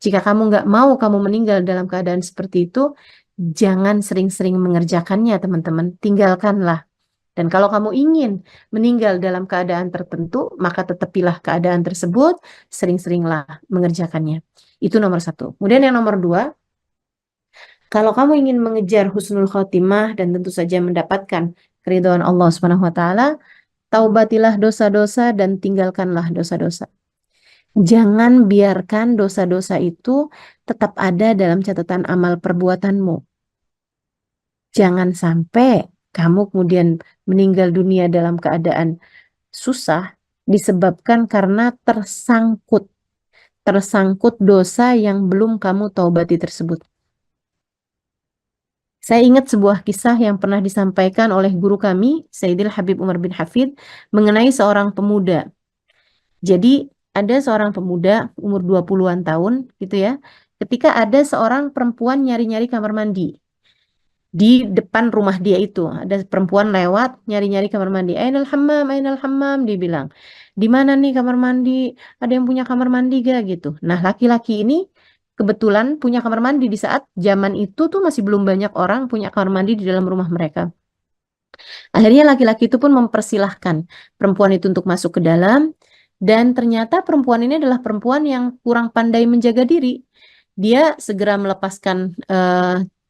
Jika kamu nggak mau kamu meninggal dalam keadaan seperti itu, jangan sering-sering mengerjakannya, teman-teman. Tinggalkanlah. Dan kalau kamu ingin meninggal dalam keadaan tertentu, maka tetapilah keadaan tersebut, sering-seringlah mengerjakannya. Itu nomor 1. Kemudian yang nomor 2, kalau kamu ingin mengejar husnul khotimah dan tentu saja mendapatkan keridhaan Allah Subhanahu wa taala, taubatilah dosa-dosa dan tinggalkanlah dosa-dosa. Jangan biarkan dosa-dosa itu tetap ada dalam catatan amal perbuatanmu. Jangan sampai kamu kemudian meninggal dunia dalam keadaan susah disebabkan karena tersangkut dosa yang belum kamu taubati tersebut. Saya ingat sebuah kisah yang pernah disampaikan oleh guru kami, Sayyidil Habib Umar bin Hafid, mengenai seorang pemuda. Jadi ada seorang pemuda umur 20-an tahun gitu ya, ketika ada seorang perempuan nyari-nyari kamar mandi. Di depan rumah dia itu ada perempuan lewat nyari-nyari kamar mandi. Ainal hammam, dia bilang. Di mana nih kamar mandi? Ada yang punya kamar mandi gak gitu. Nah, laki-laki ini kebetulan punya kamar mandi di saat zaman itu tuh masih belum banyak orang punya kamar mandi di dalam rumah mereka. Akhirnya laki-laki itu pun mempersilahkan perempuan itu untuk masuk ke dalam, dan ternyata perempuan ini adalah perempuan yang kurang pandai menjaga diri. Dia segera melepaskan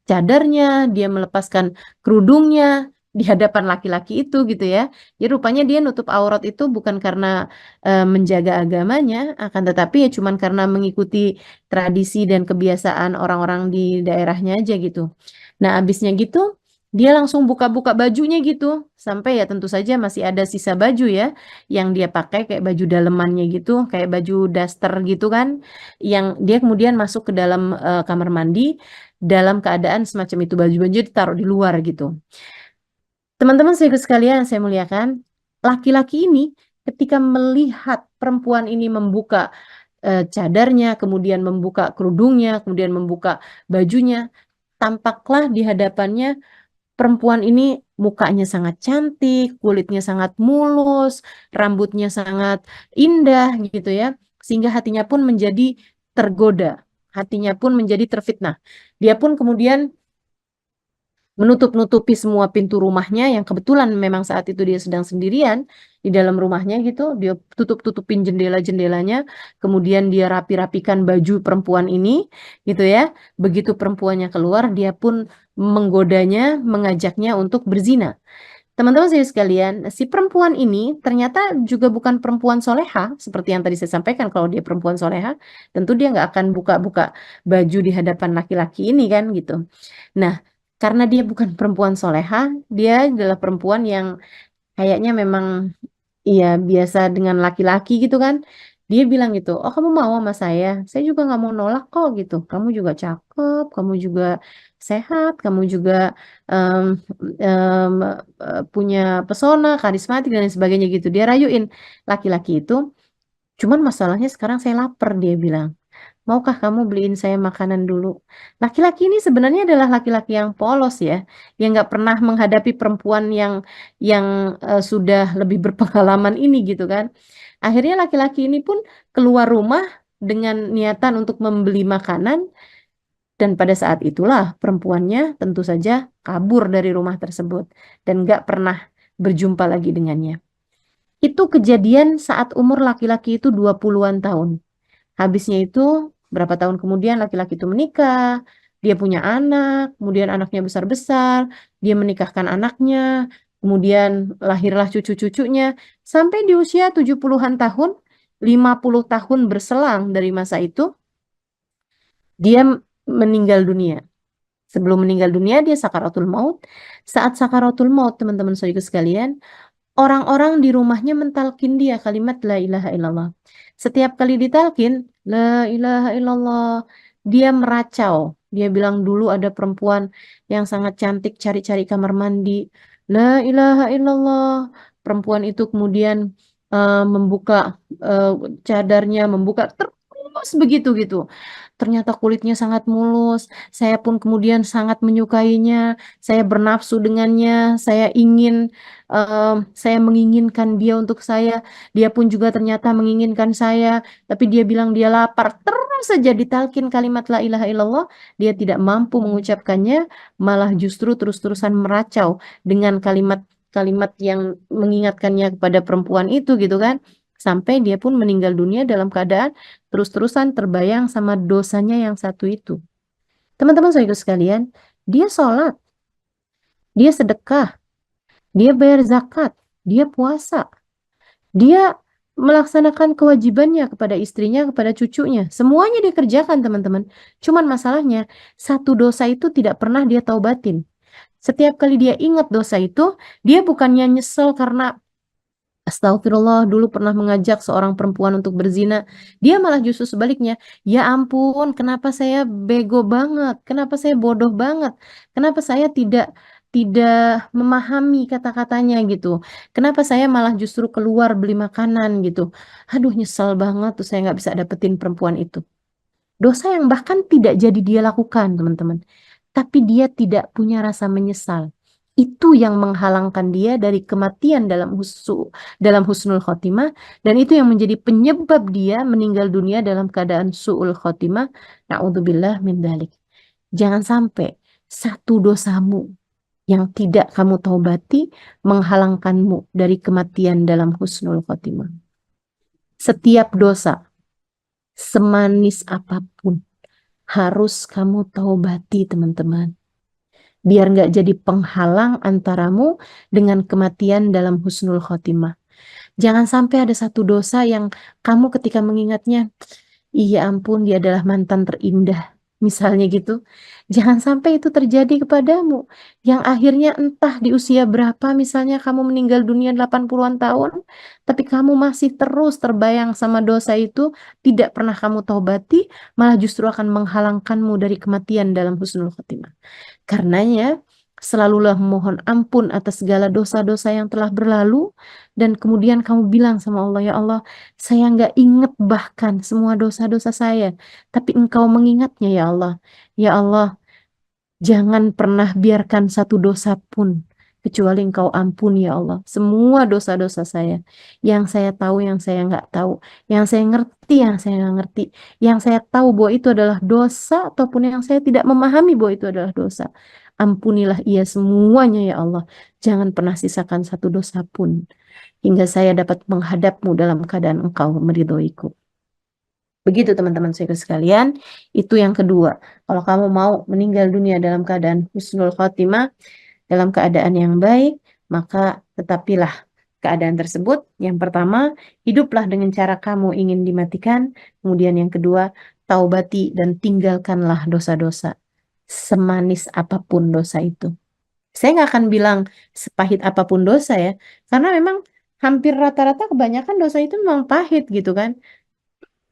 cadarnya, dia melepaskan kerudungnya, di hadapan laki-laki itu gitu ya. Jadi rupanya dia nutup aurat itu bukan karena menjaga agamanya, akan tetapi ya cuman karena mengikuti tradisi dan kebiasaan orang-orang di daerahnya aja gitu. Nah, abisnya gitu dia langsung buka-buka bajunya gitu, sampai ya tentu saja masih ada sisa baju ya yang dia pakai kayak baju dalemannya gitu, kayak baju daster gitu kan, yang dia kemudian masuk ke dalam kamar mandi dalam keadaan semacam itu, baju-baju ditaruh di luar gitu. Teman-teman saya sekalian, saya muliakan, laki-laki ini ketika melihat perempuan ini membuka cadarnya, kemudian membuka kerudungnya, kemudian membuka bajunya, tampaklah di hadapannya perempuan ini mukanya sangat cantik, kulitnya sangat mulus, rambutnya sangat indah gitu ya, sehingga hatinya pun menjadi tergoda, hatinya pun menjadi terfitnah. Dia pun kemudian menutup-nutupi semua pintu rumahnya yang kebetulan memang saat itu dia sedang sendirian di dalam rumahnya gitu. Dia tutup-tutupin jendela-jendelanya, kemudian dia rapi-rapikan baju perempuan ini gitu ya. Begitu perempuannya keluar, dia pun menggodanya, mengajaknya untuk berzina. Teman-teman saya sekalian, si perempuan ini ternyata juga bukan perempuan soleha, seperti yang tadi saya sampaikan. Kalau dia perempuan soleha, tentu dia nggak akan buka-buka baju di hadapan laki-laki ini kan gitu. Nah, karena dia bukan perempuan soleha, dia adalah perempuan yang kayaknya memang iya biasa dengan laki-laki gitu kan. Dia bilang gitu, oh kamu mau sama saya juga nggak mau nolak kok gitu. Kamu juga cakep, kamu juga sehat, kamu juga em, em, punya pesona, karismatik dan lain sebagainya gitu. Dia rayuin laki-laki itu. Cuman masalahnya sekarang saya lapar, dia bilang. Maukah kamu beliin saya makanan dulu? Laki-laki ini sebenarnya adalah laki-laki yang polos ya, yang nggak pernah menghadapi perempuan yang sudah lebih berpengalaman ini gitu kan. Akhirnya laki-laki ini pun keluar rumah dengan niatan untuk membeli makanan dan pada saat itulah perempuannya tentu saja kabur dari rumah tersebut dan nggak pernah berjumpa lagi dengannya. Itu kejadian saat umur laki-laki itu 20-an tahun. Habisnya itu berapa tahun kemudian laki-laki itu menikah, dia punya anak, kemudian anaknya besar-besar, dia menikahkan anaknya, kemudian lahirlah cucu-cucunya, sampai di usia 70-an tahun, 50 tahun berselang dari masa itu, dia meninggal dunia. Sebelum meninggal dunia, dia sakaratul maut. Saat sakaratul maut, teman-teman saudara sekalian, orang-orang di rumahnya mentalkin dia kalimat la ilaha illallah. Setiap kali ditalkin la ilaha illallah, dia meracau. Dia bilang dulu ada perempuan yang sangat cantik cari-cari kamar mandi. La ilaha illallah. Perempuan itu kemudian membuka eh, cadarnya, membuka terus begitu gitu. Ternyata kulitnya sangat mulus. Saya pun kemudian sangat menyukainya. Saya bernafsu dengannya. Saya ingin saya menginginkan dia untuk saya, dia pun juga ternyata menginginkan saya, tapi dia bilang dia lapar. Terus saja ditalkin kalimat la ilaha illallah, dia tidak mampu mengucapkannya, malah justru terus-terusan meracau dengan kalimat-kalimat yang mengingatkannya kepada perempuan itu gitu kan. Sampai dia pun meninggal dunia dalam keadaan terus-terusan terbayang sama dosanya yang satu itu. Teman-teman saya sekalian, dia sholat, dia sedekah, dia bayar zakat, dia puasa, dia melaksanakan kewajibannya kepada istrinya, kepada cucunya. Semuanya dia kerjakan, teman-teman. Cuman masalahnya, satu dosa itu tidak pernah dia taubatin. Setiap kali dia ingat dosa itu, dia bukannya nyesel karena astagfirullah dulu pernah mengajak seorang perempuan untuk berzina. Dia malah justru sebaliknya. Ya ampun, kenapa saya bego banget? Kenapa saya bodoh banget? Kenapa saya tidak memahami kata-katanya gitu? Kenapa saya malah justru keluar beli makanan gitu? Aduh, nyesel banget tuh saya nggak bisa dapetin perempuan itu. Dosa yang bahkan tidak jadi dia lakukan, teman-teman. Tapi dia tidak punya rasa menyesal. Itu yang menghalangkan dia dari kematian dalam husnul khotimah, dan itu yang menjadi penyebab dia meninggal dunia dalam keadaan su'ul khotimah. Na'udzubillah min dzalik. Jangan sampai satu dosamu yang tidak kamu taubati menghalangkanmu dari kematian dalam husnul khotimah. Setiap dosa, semanis apapun, harus kamu taubati, teman-teman. biar nggak jadi penghalang antaramu dengan kematian dalam husnul khotimah. Jangan sampai ada satu dosa yang kamu ketika mengingatnya, iya ampun, dia adalah mantan terindah. Misalnya gitu. Jangan sampai itu terjadi kepadamu. Yang akhirnya entah di usia berapa, misalnya kamu meninggal dunia 80-an tahun, tapi kamu masih terus terbayang sama dosa itu, tidak pernah kamu taubati, malah justru akan menghalangkanmu dari kematian dalam husnul khotimah. Karenanya, selalulah mohon ampun atas segala dosa-dosa yang telah berlalu, dan kemudian kamu bilang sama Allah, ya Allah, saya nggak ingat bahkan semua dosa-dosa saya, tapi Engkau mengingatnya ya Allah. Ya Allah, jangan pernah biarkan satu dosa pun kecuali Engkau ampuni ya Allah. Semua dosa-dosa saya. Yang saya tahu, yang saya nggak tahu. Yang saya ngerti, yang saya nggak ngerti. Yang saya tahu bahwa itu adalah dosa ataupun yang saya tidak memahami bahwa itu adalah dosa. Ampunilah ia semuanya ya Allah. Jangan pernah sisakan satu dosa pun. Hingga saya dapat menghadapmu dalam keadaan Engkau meridhoiku. Begitu teman-teman saya sekalian, itu yang kedua. Kalau kamu mau meninggal dunia dalam keadaan husnul khotimah, dalam keadaan yang baik, maka tetapilah keadaan tersebut. Yang pertama, hiduplah dengan cara kamu ingin dimatikan. Kemudian yang kedua, taubati dan tinggalkanlah dosa-dosa. Semanis apapun dosa itu. Saya nggak akan bilang sepahit apapun dosa ya, karena memang hampir rata-rata kebanyakan dosa itu memang pahit gitu kan.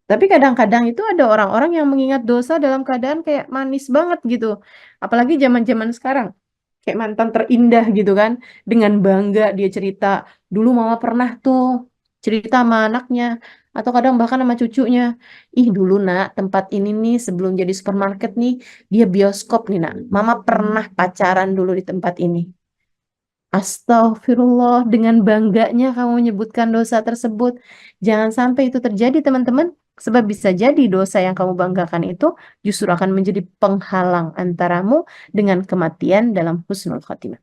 Tapi kadang-kadang itu ada orang-orang yang mengingat dosa dalam keadaan kayak manis banget gitu. Apalagi zaman-zaman sekarang. Kayak mantan terindah gitu kan. Dengan bangga dia cerita, dulu mama pernah tuh cerita sama anaknya. Atau kadang bahkan sama cucunya. Ih dulu nak, tempat ini nih sebelum jadi supermarket nih, dia bioskop nih nak. Mama pernah pacaran dulu di tempat ini. Astagfirullah, dengan bangganya kamu menyebutkan dosa tersebut. Jangan sampai itu terjadi, teman-teman. Sebab bisa jadi dosa yang kamu banggakan itu justru akan menjadi penghalang antaramu dengan kematian dalam husnul khatimah.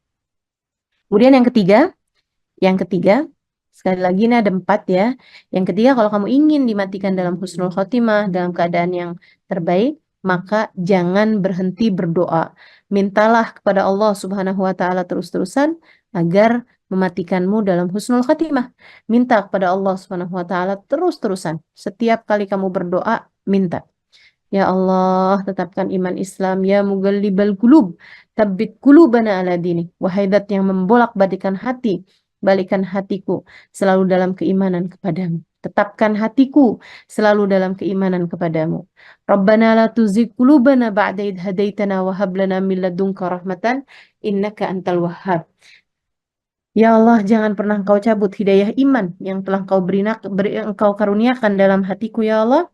Kemudian yang ketiga, sekali lagi ini ada 4 ya. Yang ketiga, kalau kamu ingin dimatikan dalam husnul khotimah, dalam keadaan yang terbaik, maka jangan berhenti berdoa. Mintalah kepada Allah Subhanahu wa taala terus-terusan agar mematikanmu dalam husnul khotimah. Minta kepada Allah Subhanahu wa taala terus-terusan. Setiap kali kamu berdoa, minta. Ya Allah, tetapkan iman Islam. Ya Mugallibal Qulub, tabbit qulubana ala dini. Wahai Dat yang membolak-balikan hati, balikan hatiku selalu dalam keimanan kepadamu. Tetapkan hatiku selalu dalam keimanan kepadamu. Rabbana la tuzigh qulubana ba'da idh hadaitana wa hab lana min ladunka rahmatan innaka antal wahhab. Ya Allah, jangan pernah Engkau cabut hidayah iman yang telah Engkau karuniakan dalam hatiku ya Allah.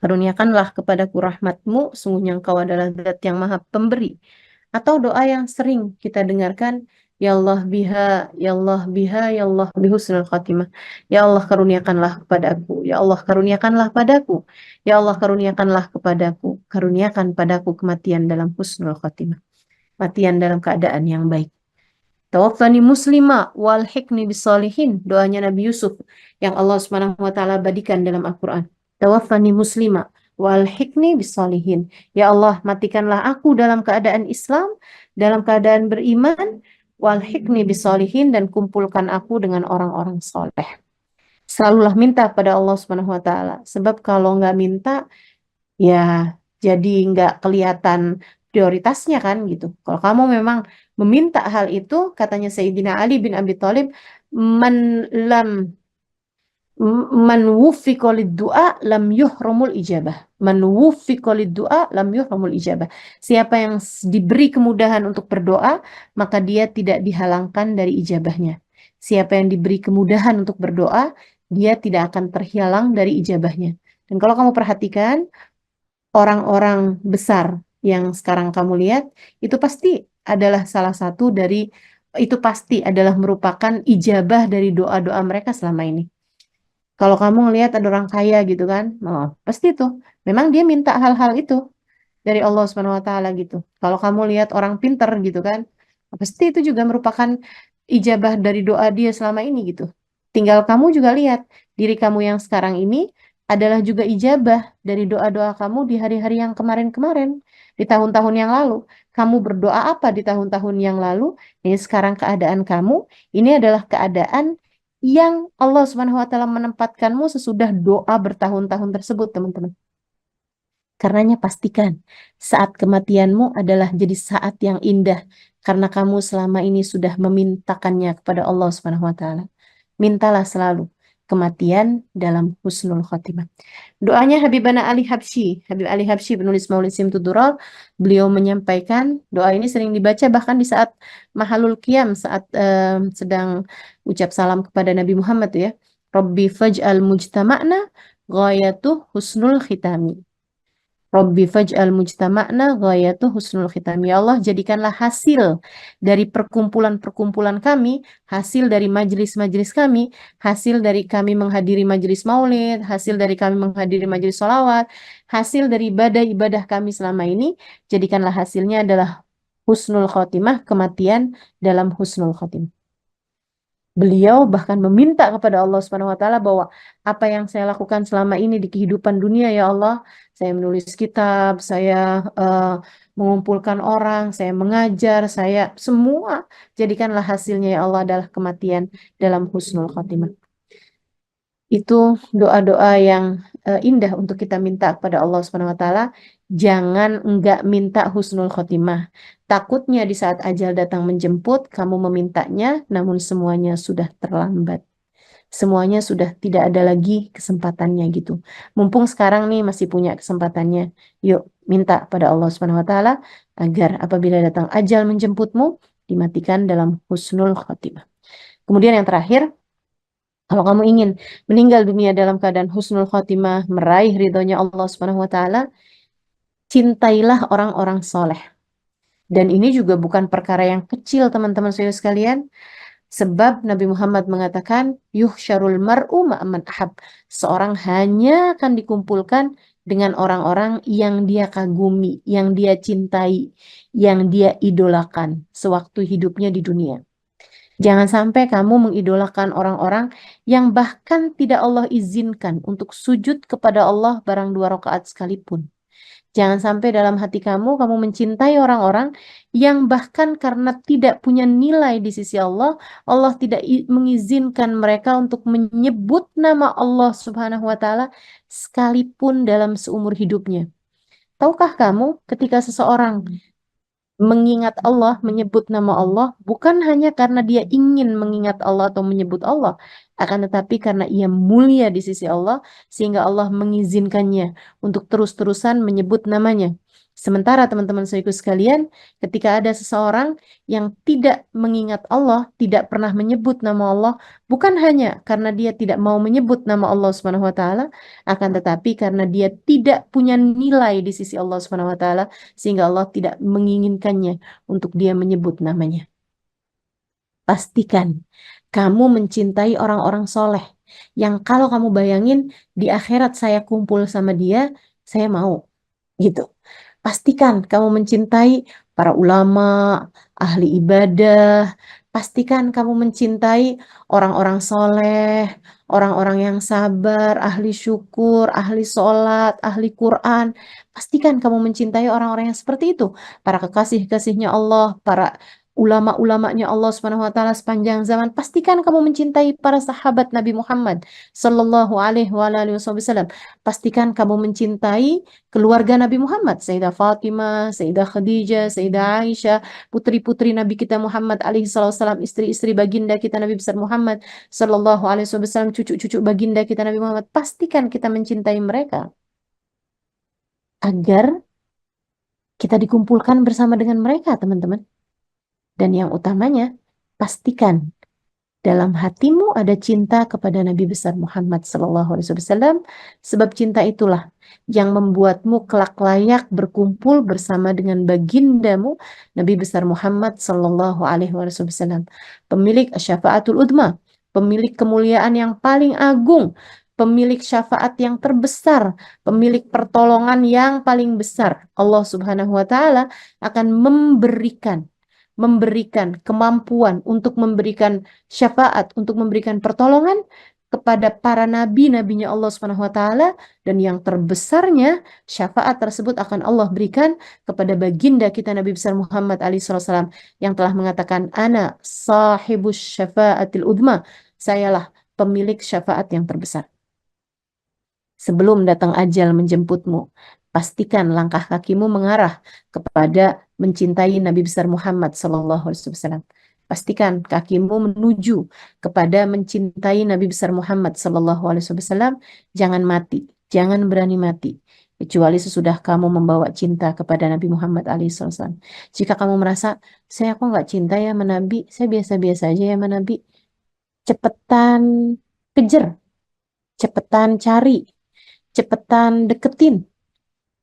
Karuniakanlah kepadaku rahmatmu, sungguhnya engkau adalah zat yang maha pemberi. Atau doa yang sering kita dengarkan, Ya Allah biha, Ya Allah biha, Ya Allah bihusnul khatimah. Ya Allah karuniakanlah kepadaku, Ya Allah karuniakanlah padaku, Ya Allah karuniakanlah kepadaku, karuniakan padaku kematian dalam husnul khatimah. Matian dalam keadaan yang baik. Tawaffani muslima wal hikni bisalihin. Doanya Nabi Yusuf yang Allah Subhanahu wa taala badikan dalam Al-Qur'an. Tawaffani muslima wal hikni bisalihin. Ya Allah, matikanlah aku dalam keadaan Islam, dalam keadaan beriman, wal hikni bisalihin dan kumpulkan aku dengan orang-orang soleh. Selalulah minta pada Allah Subhanahu wa taala. Sebab kalau nggak minta, ya jadi nggak kelihatan prioritasnya kan gitu. Kalau kamu memang meminta hal itu, katanya Sayyidina Ali bin Abi Thalib, man lam man wuffiqa lid-du'a lam yuhramul ijabah. Man wuffiqa lid-du'a lam yuhramul ijabah. Siapa yang diberi kemudahan untuk berdoa, maka dia tidak dihalangkan dari ijabahnya. Siapa yang diberi kemudahan untuk berdoa, dia tidak akan terhilang dari ijabahnya. Dan kalau kamu perhatikan, orang-orang besar yang sekarang kamu lihat, itu pasti adalah salah satu dari, itu pasti adalah merupakan ijabah dari doa-doa mereka selama ini. Kalau kamu ngelihat ada orang kaya gitu kan, oh, pasti tuh, memang dia minta hal-hal itu dari Allah Subhanahu wa taala gitu. Kalau kamu lihat orang pinter gitu kan, pasti itu juga merupakan ijabah dari doa dia selama ini gitu. Tinggal kamu juga lihat diri kamu yang sekarang ini adalah juga ijabah dari doa-doa kamu di hari-hari yang kemarin-kemarin. di tahun-tahun yang lalu? Kamu berdoa apa di tahun-tahun yang lalu? Ini sekarang keadaan kamu, ini adalah keadaan yang Allah Subhanahu wa taala menempatkanmu sesudah doa bertahun-tahun tersebut, teman-teman. Karenanya pastikan saat kematianmu adalah jadi saat yang indah karena kamu selama ini sudah memintakannya kepada Allah Subhanahu wa taala. Mintalah selalu kematian dalam husnul khotimah. Doanya Habibana Ali Habsyi, Habib Ali Habsyi penulis Maulid Simtudurar, beliau menyampaikan doa ini sering dibaca bahkan di saat Mahalul Qiyam, saat sedang ucap salam kepada Nabi Muhammad ya. Rabbi faj'al mujtama'na ghayatuh husnul khitami. Rabbi faj'al mujtama'na ghayatuh husnul khitam. Ya Allah, jadikanlah hasil dari perkumpulan-perkumpulan kami, hasil dari majelis-majelis kami, hasil dari kami menghadiri majelis maulid, hasil dari kami menghadiri majelis sholawat, hasil dari ibadah-ibadah kami selama ini, jadikanlah hasilnya adalah husnul khotimah, kematian dalam husnul khotimah. Beliau bahkan meminta kepada Allah Subhanahu wa taala bahwa apa yang saya lakukan selama ini di kehidupan dunia ya Allah, saya menulis kitab, saya mengumpulkan orang, saya mengajar, saya semua jadikanlah hasilnya ya Allah adalah kematian dalam husnul khotimah. Itu doa-doa yang indah untuk kita minta kepada Allah Subhanahu wa taala. Jangan enggak minta husnul khotimah. Takutnya di saat ajal datang menjemput, kamu memintanya, namun semuanya sudah terlambat. Semuanya sudah tidak ada lagi kesempatannya gitu. Mumpung sekarang nih masih punya kesempatannya, yuk minta pada Allah Subhanahu wa taala agar apabila datang ajal menjemputmu, dimatikan dalam husnul khotimah. Kemudian yang terakhir, kalau kamu ingin meninggal dunia dalam keadaan husnul khotimah, meraih ridhonya Allah Subhanahu wa taala, cintailah orang-orang soleh. Dan ini juga bukan perkara yang kecil, teman-teman saya sekalian. Sebab Nabi Muhammad mengatakan, yuhsyarul mar'u ma'aman ahab. Seorang hanya akan dikumpulkan dengan orang-orang yang dia kagumi, yang dia cintai, yang dia idolakan sewaktu hidupnya di dunia. Jangan sampai kamu mengidolakan orang-orang yang bahkan tidak Allah izinkan untuk sujud kepada Allah barang 2 rakaat sekalipun. Jangan sampai dalam hati kamu mencintai orang-orang yang bahkan karena tidak punya nilai di sisi Allah, Allah tidak mengizinkan mereka untuk menyebut nama Allah Subhanahu wa taala sekalipun dalam seumur hidupnya. Tahukah kamu ketika seseorang mengingat Allah, menyebut nama Allah, bukan hanya karena dia ingin mengingat Allah atau menyebut Allah, akan tetapi karena ia mulia di sisi Allah, sehingga Allah mengizinkannya untuk terus-terusan menyebut namanya. Sementara teman-teman saudaraku sekalian, ketika ada seseorang yang tidak mengingat Allah, tidak pernah menyebut nama Allah, bukan hanya karena dia tidak mau menyebut nama Allah Subhanahu wa taala, akan tetapi karena dia tidak punya nilai di sisi Allah Subhanahu wa taala, sehingga Allah tidak menginginkannya untuk dia menyebut namanya. Pastikan kamu mencintai orang-orang soleh yang kalau kamu bayangin di akhirat saya kumpul sama dia, saya mau gitu. Pastikan kamu mencintai para ulama, ahli ibadah. Pastikan kamu mencintai orang-orang soleh, orang-orang yang sabar, ahli syukur, ahli sholat, ahli Quran. Pastikan kamu mencintai orang-orang yang seperti itu. Para kekasih-kasihnya Allah, para ulama-ulamanya Allah Subhanahu wa taala sepanjang zaman. Pastikan kamu mencintai para sahabat Nabi Muhammad sallallahu alaihi wasallam. Pastikan kamu mencintai keluarga Nabi Muhammad, Sayyidah Fatimah, Sayyidah Khadijah, Sayyidah Aisyah, putri-putri Nabi kita Muhammad alaihi salam, istri-istri baginda kita Nabi besar Muhammad sallallahu alaihi wasallam, cucu-cucu baginda kita Nabi Muhammad. Pastikan kita mencintai mereka agar kita dikumpulkan bersama dengan mereka, teman-teman. Dan yang utamanya, pastikan dalam hatimu ada cinta kepada Nabi besar Muhammad sallallahu alaihi wasallam, sebab cinta itulah yang membuatmu kelak layak berkumpul bersama dengan bagindamu Nabi besar Muhammad sallallahu alaihi wasallam, pemilik syafaatul udma, pemilik kemuliaan yang paling agung, pemilik syafaat yang terbesar, pemilik pertolongan yang paling besar. Allah Subhanahu wa taala akan memberikan kemampuan untuk memberikan syafaat, untuk memberikan pertolongan kepada para nabi-nabinya Allah Subhanahu wa taala, dan yang terbesarnya syafaat tersebut akan Allah berikan kepada baginda kita Nabi besar Muhammad alaihi wasallam yang telah mengatakan ana sahibus syafaatil udma, sayalah pemilik syafaat yang terbesar. Sebelum datang ajal menjemputmu, pastikan langkah kakimu mengarah kepada mencintai Nabi besar Muhammad sallallahu alaihi wasallam. Pastikan kakimu menuju kepada mencintai Nabi besar Muhammad sallallahu alaihi wasallam. Jangan mati, jangan berani mati kecuali sesudah kamu membawa cinta kepada Nabi Muhammad alaihi wasallam. Jika kamu merasa saya kok nggak cinta ya sama Nabi, saya biasa-biasa aja ya sama Nabi, cepetan kejar, cepetan cari, cepetan deketin,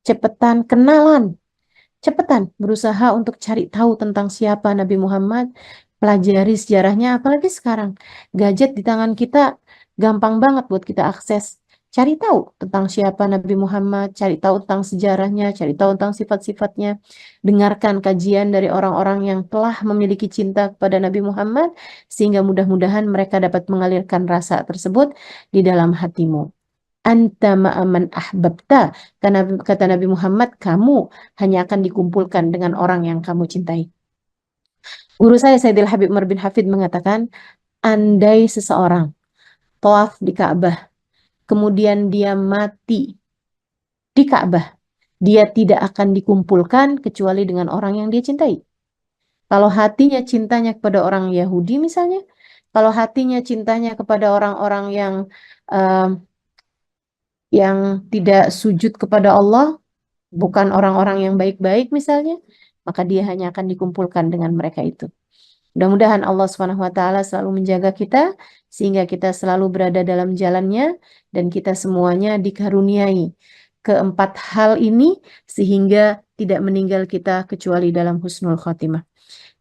cepetan kenalan, cepetan berusaha untuk cari tahu tentang siapa Nabi Muhammad, pelajari sejarahnya, apalagi sekarang gadget di tangan kita gampang banget buat kita akses. Cari tahu tentang siapa Nabi Muhammad, cari tahu tentang sejarahnya, cari tahu tentang sifat-sifatnya. Dengarkan kajian dari orang-orang yang telah memiliki cinta kepada Nabi Muhammad, sehingga mudah-mudahan mereka dapat mengalirkan rasa tersebut di dalam hatimu. Anta ma'aman ahbabta, karena kata Nabi Muhammad, kamu hanya akan dikumpulkan dengan orang yang kamu cintai. Guru saya Sayyidil Habib Umar bin Hafid mengatakan, andai seseorang tawaf di Ka'bah, kemudian dia mati di Ka'bah, dia tidak akan dikumpulkan kecuali dengan orang yang dia cintai. Kalau hatinya cintanya kepada orang Yahudi misalnya, kalau hatinya cintanya kepada orang-orang yang tidak sujud kepada Allah, bukan orang-orang yang baik-baik misalnya, maka dia hanya akan dikumpulkan dengan mereka itu. Mudah-mudahan Allah Subhanahu wa taala selalu menjaga kita sehingga kita selalu berada dalam jalannya dan kita semuanya dikaruniai keempat hal ini sehingga tidak meninggal kita kecuali dalam husnul khotimah,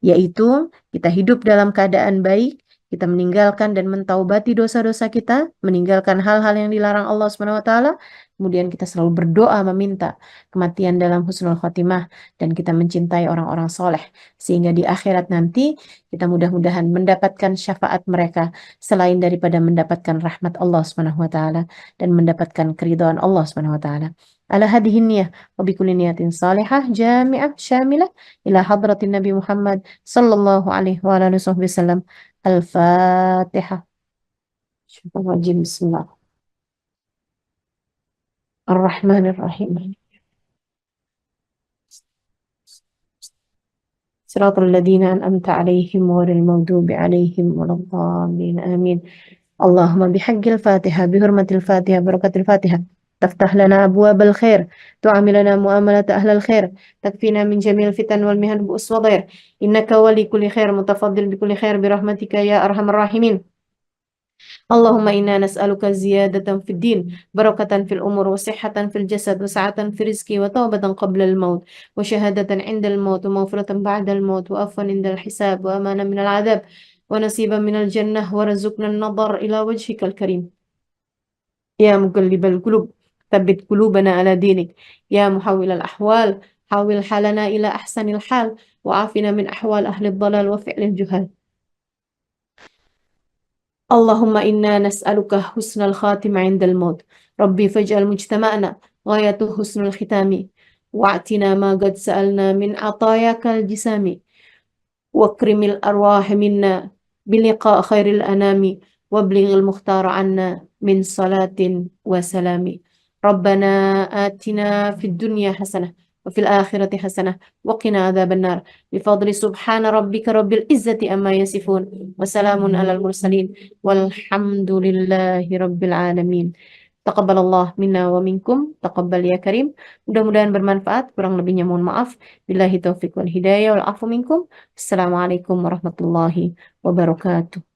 yaitu kita hidup dalam keadaan baik, kita meninggalkan dan mentaubati dosa-dosa kita, meninggalkan hal-hal yang dilarang Allah Subhanahu wa taala, kemudian kita selalu berdoa meminta kematian dalam husnul khotimah dan kita mencintai orang-orang soleh sehingga di akhirat nanti kita mudah-mudahan mendapatkan syafaat mereka selain daripada mendapatkan rahmat Allah Subhanahu wa taala dan mendapatkan keridhaan Allah Subhanahu wa taala. Ala hadhihi niyyah wa bikulli niyatin salihah jami'ah syamilah ila hadratin Nabi Muhammad sallallahu alaihi wa alihi wasallam. Al-Fatihah. Bismillah. Ar-Rahmanir-Rahim. Siratal ladzina an'amta 'alaihim ghairil maghdubi 'alaihim waladdallin. Amin. Allahumma bihaqqil Fatihah, bihurmatil Fatihah, barakatil Fatihah. تفتح لنا أبواب الخير، تعاملنا معاملة أهل الخير، تكفينا من جميع الفتن والمهن بؤس وضير، إنك ولي كل خير متفضل بكل خير برحمتك يا أرحم الراحمين. اللهم إنا نسألك زيادة في الدين، بركة في الأمور، وصحة في الجسد، وسعة في الرزق، وتوبة قبل الموت، وشهادة عند الموت، ومغفرة بعد الموت، وعفوا عند الحساب، وأمانا من العذاب، ونصيبا من الجنة، ورزقنا النظر إلى وجهك الكريم. يا مقلب القلوب ثبت قلوبنا على دينك، يا محول الأحوال حول حالنا إلى أحسن الحال، وعافنا من أحوال أهل الضلال وفعل الجهال. اللهم إنا نسألك حسن الخاتم عند الموت، ربي فاجعل مجتمعنا غاية حسن الختام، واعتنا ما قد سألنا من عطاياك الجسام، واكرم الأرواح منا بلقاء خير الأنام، وابلغ المختار عنا من صلاة وسلام. ربنا آتنا في الدنيا حسنة وفي الآخرة حسنة وقنا عذاب النار، بفضل سبحان ربك رب العزة أما يصفون، وسلام على المرسلين، والحمد لله رب العالمين. Taqabbalallah minna wa minkum, taqabbal ya karim. Mudah-mudahan bermanfaat, kurang lebihnya mohon maaf. Billahi taufiq wal hidayah wal afu minkum. Assalamualaikum warahmatullahi wabarakatuh.